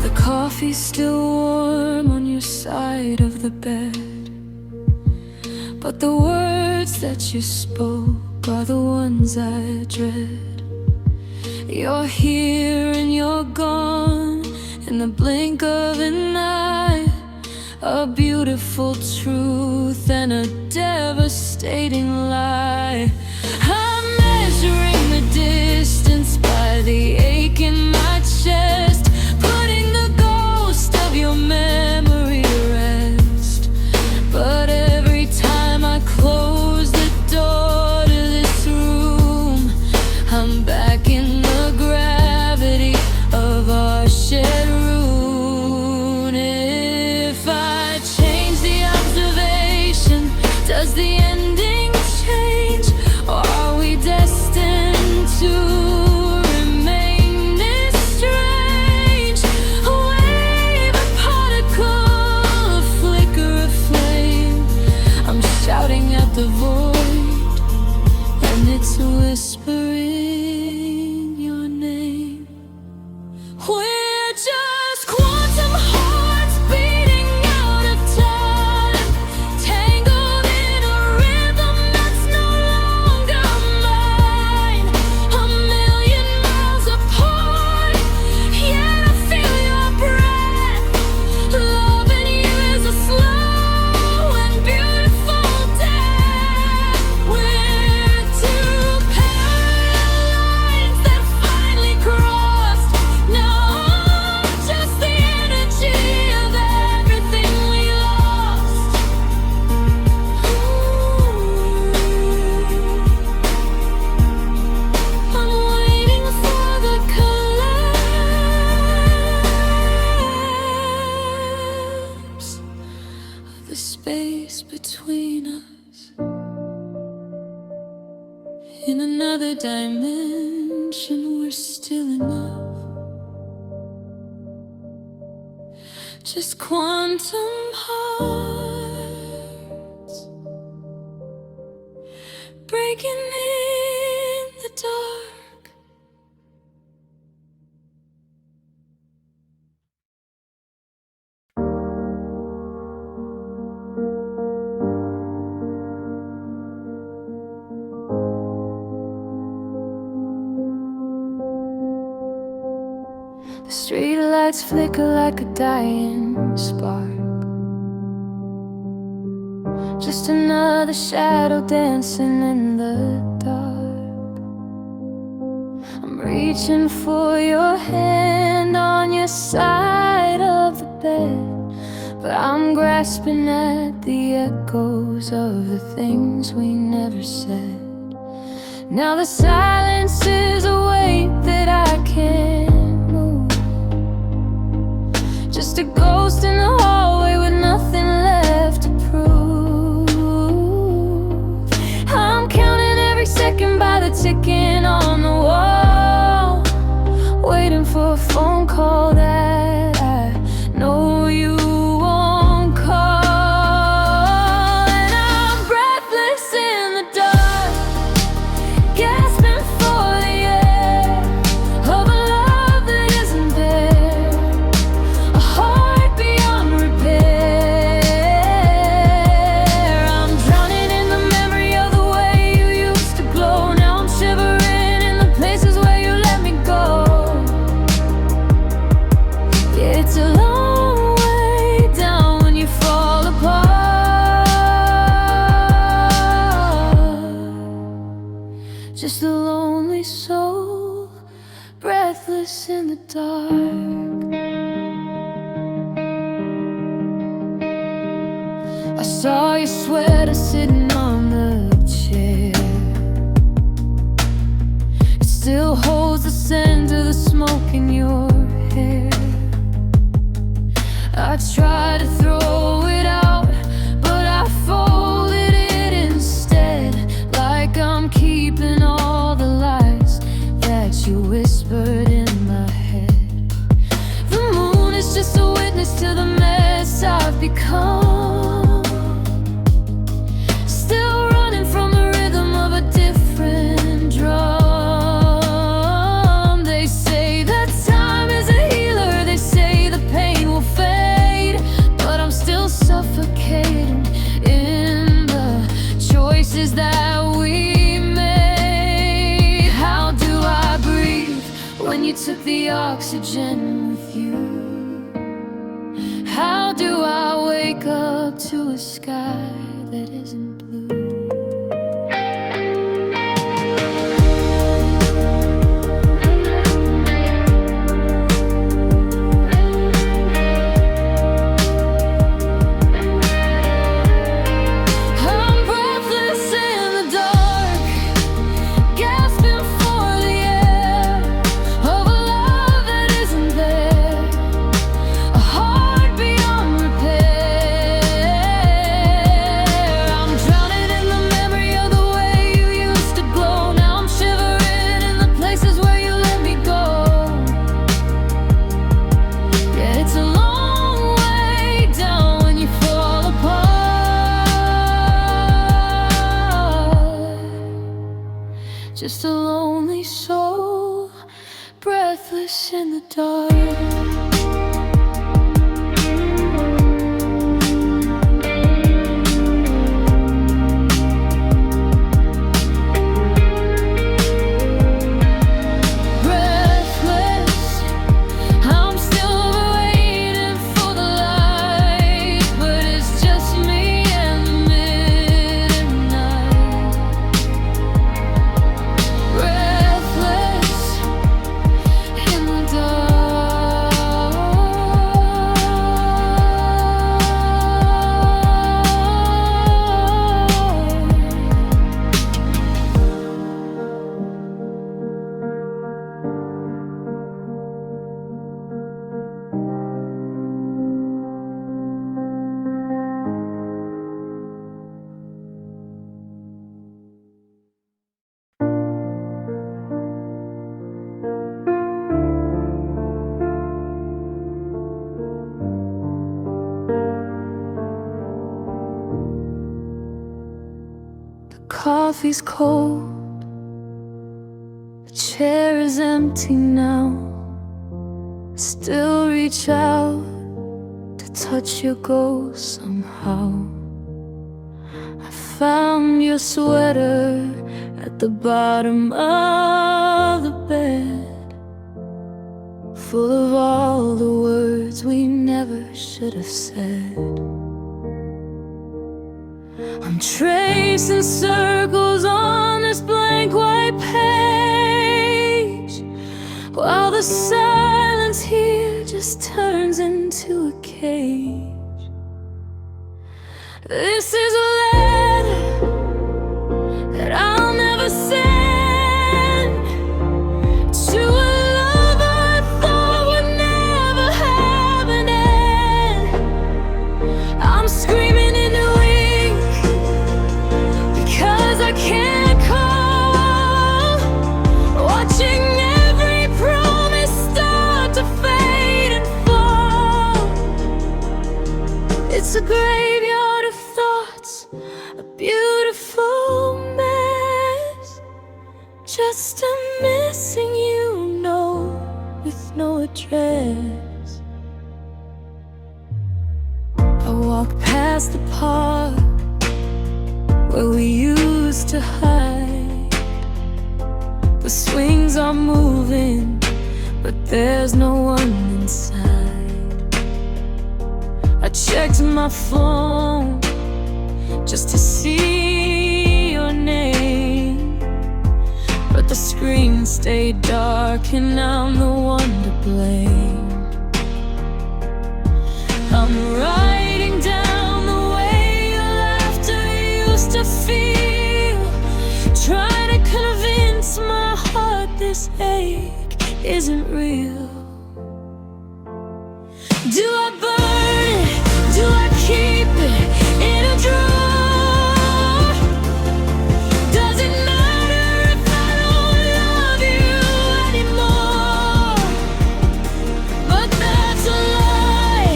The coffee's still warm on your side of the bed, but the words that you spoke are the ones I dread. You're here and you're gone in the blink of an eye. A beautiful truth and a devastating lie. I'm measuring the distance by the ache in my chest, putting the ghost of your memory to rest. But every time I close the door to this room, I'm back in the gravity of our shared room. If I change the observation, does the ending change? Or are we destined to remain this strange? A wave, a particle, a flicker of flame. I'm shouting at the void, and it's whispering your name. We're just quantum hearts beating out of time, tangled in a rhythm that's no longer mine. A million miles apart, yet I feel your breath. Loving you is a slow and beautiful death. We're two parallel lines that finally crossed. Now I'm just the energy of everything we lost. I'm waiting for the collapse of the space between us. In another dimension, we're still enough. Just quantum hearts breaking in the dark. The streetlights flicker like a dying spark. Just another shadow dancing in the dark. I'm reaching for your hand on your side of the bed, but I'm grasping at the echoes of the things we never said. Now the silence is a weight that I can't move. Just a ghost in the hallway with nothing left to prove. I'm counting every second by the ticking on the wall, waiting for a phone call that I know you won't call. And I'm breathless in the dark, gasping for the air of a love that isn't there, a heart beyond repair. I'm drowning in the memory of the way you used to glow. Now I'm shivering in the places where you let me go. Yeah, it's a long way down when you fall apart. Just a lonely soul, breathless in the dark. I saw your sweater sitting on the chair. It still holds the scent of the smoke in your hair. I tried to throw it out, but I folded it instead, like I'm keeping all the lies that you whispered in my head. The moon is just a witness to the mess I've become, still running from the rhythm of a different drum. They say that time is a healer, they say the pain will fade, but I'm still suffocating in the choices that we made. How do I breathe when you took the oxygen with you? How do I wake up to a sky that isn't blue? I'm breathless in the dark, gasping for the air of a love that isn't there, a heart beyond repair. I'm drowning in the memory of the way you used to glow. Now I'm shivering in the places where you let me go. Yeah, it's a long way down when you fall apart. Just a lonely soul, breathless in the dark. Breathless, I'm still waiting for the light, but it's just me and the midnight. Breathless in the dark. coffee's cold, the chair is empty now. I still reach out to touch your ghost somehow. I found your sweater at the bottom of the bed, full of all the words we never should have said. I'm tracing circles on this blank white page, while the silence here just turns into a cage. This is a letter that I'll never send to a love I thought would never have an end. I'm screaming in the ink because I can't call, watching every promise start to fade and fall. It's a graveyard of thoughts, a beautiful mess, just a missing you note with no address. I walk past the park where we used to hide. The swings are moving, but there's no one inside. I checked my phone just to see your name, but the screen stayed dark and I'm the one to blame. I'm writing down the way your laughter used to feel, trying to convince my heart this ache isn't real. Do I burn it? Do I keep it in a drawer? Does it matter if I don't love you anymore? But that's a lie.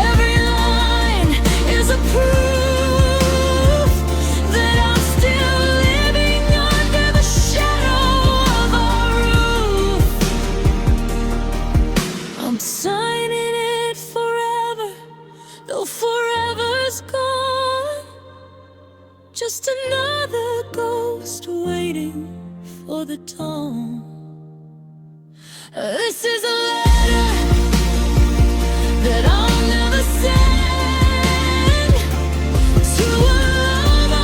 Every line is a proof that I'm still living under the shadow of our roof. I'm signing it forever, though forever's gone. Just another ghost waiting for the dawn. This is a letter that I'll never send to a love I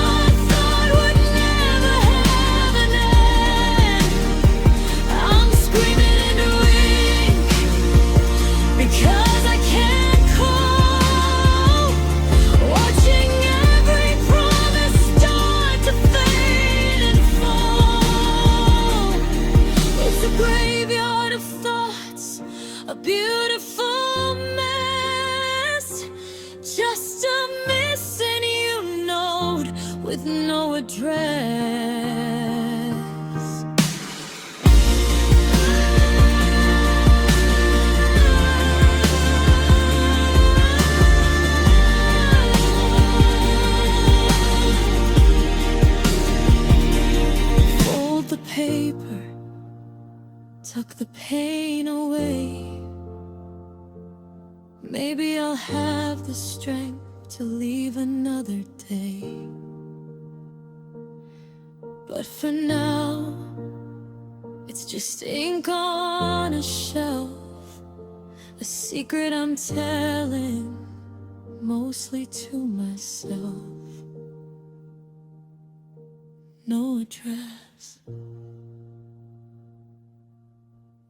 thought would never have an end. I'm screaming into ink because I can't call, watching every promise start to fade and fall. It's a graveyard of thoughts, a beautiful mess, just a missing you note with no address. Fold the paper, tuck the pain away. Maybe I'll have the strength to leave another day. But for now, it's just ink on a shelf, a secret I'm telling, mostly to myself. No address,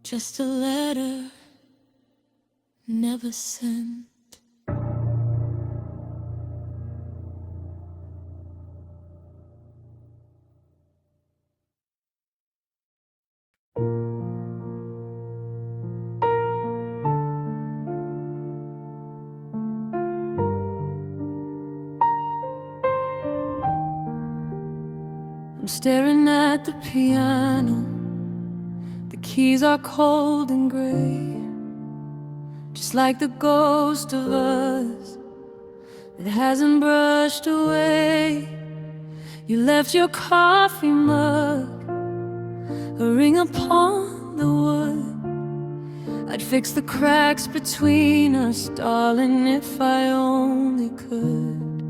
just a letter never sent. I'm staring at the piano. The keys are cold and gray, just like the ghost of us that hasn't brushed away. You left your coffee mug, a ring upon the wood. I'd fix the cracks between us, darling, if I only could.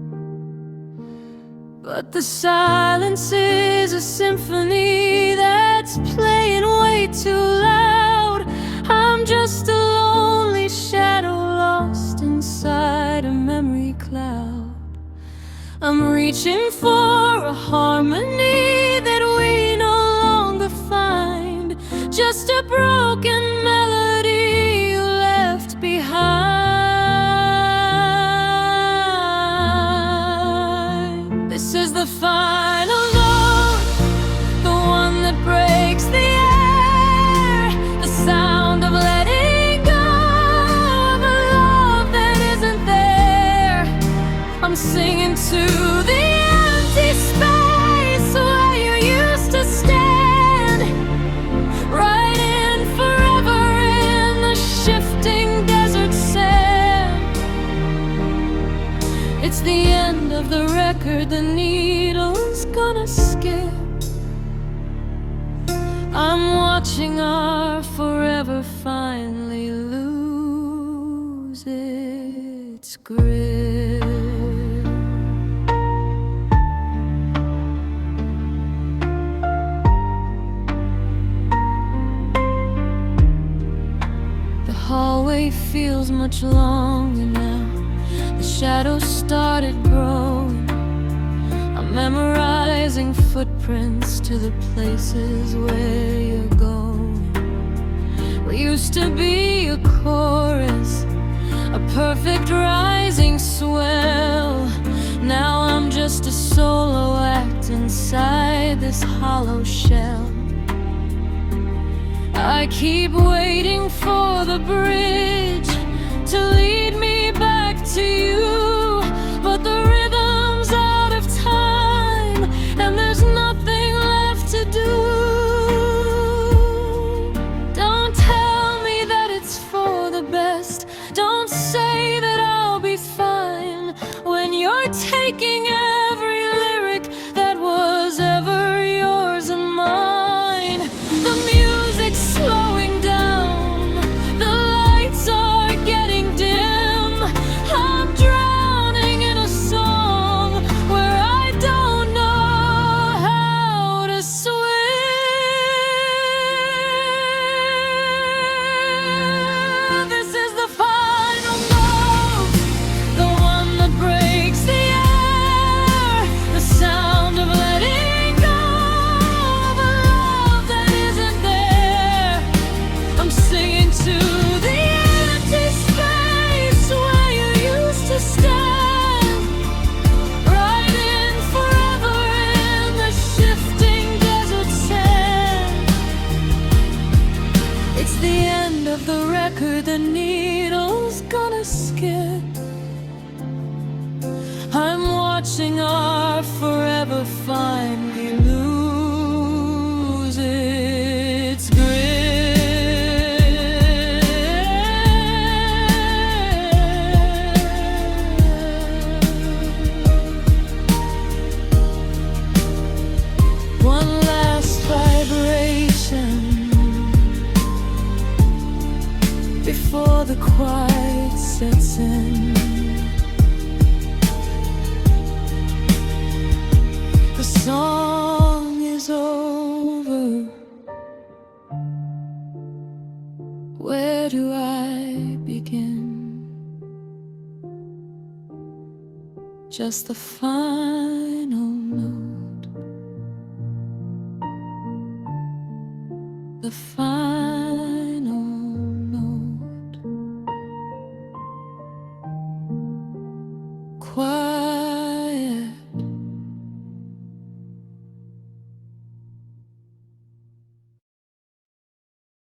But the silence is a symphony that's playing way too loud. I'm just a lonely shadow lost inside a memory cloud. I'm reaching for a harmony that we no longer find, just a broken melody you left behind. This is the final note, the one that breaks the air, the sound of letting go of a love that isn't there. I'm singing to the empty space where you used to stand, riding forever in the shifting desert sand. It's the end of the record, the needle's gonna skip. I'm watching our forever finally lose its grip. The hallway feels much longer now. The shadows started growing. I'm memorizing footprints to the places where you're going. We used to be a chorus, a perfect rising swell. Now I'm just a solo act inside this hollow shell. I keep waiting for the bridge to lead me back to you, but the rhythm's out of time and there's nothing left to do. Don't tell me that it's for the best, don't say that I'll be fine when you're taking every lyric that was ever yours and mine. The music's slowing down, the lights are getting dim. I'm drowning in a song where I don't know how to swim. This is the final note, the one that breaks the air, the sound of letting go of a love that isn't there. I'm singing to the empty space where you used to stand, riding forever in the shifting desert sand. It's the end of the record, the needle's gonna skip. I'm watching our forever finally lose its grip. One last vibration before the quiet sets in. The song is over. Where do I begin? Just the final note, the final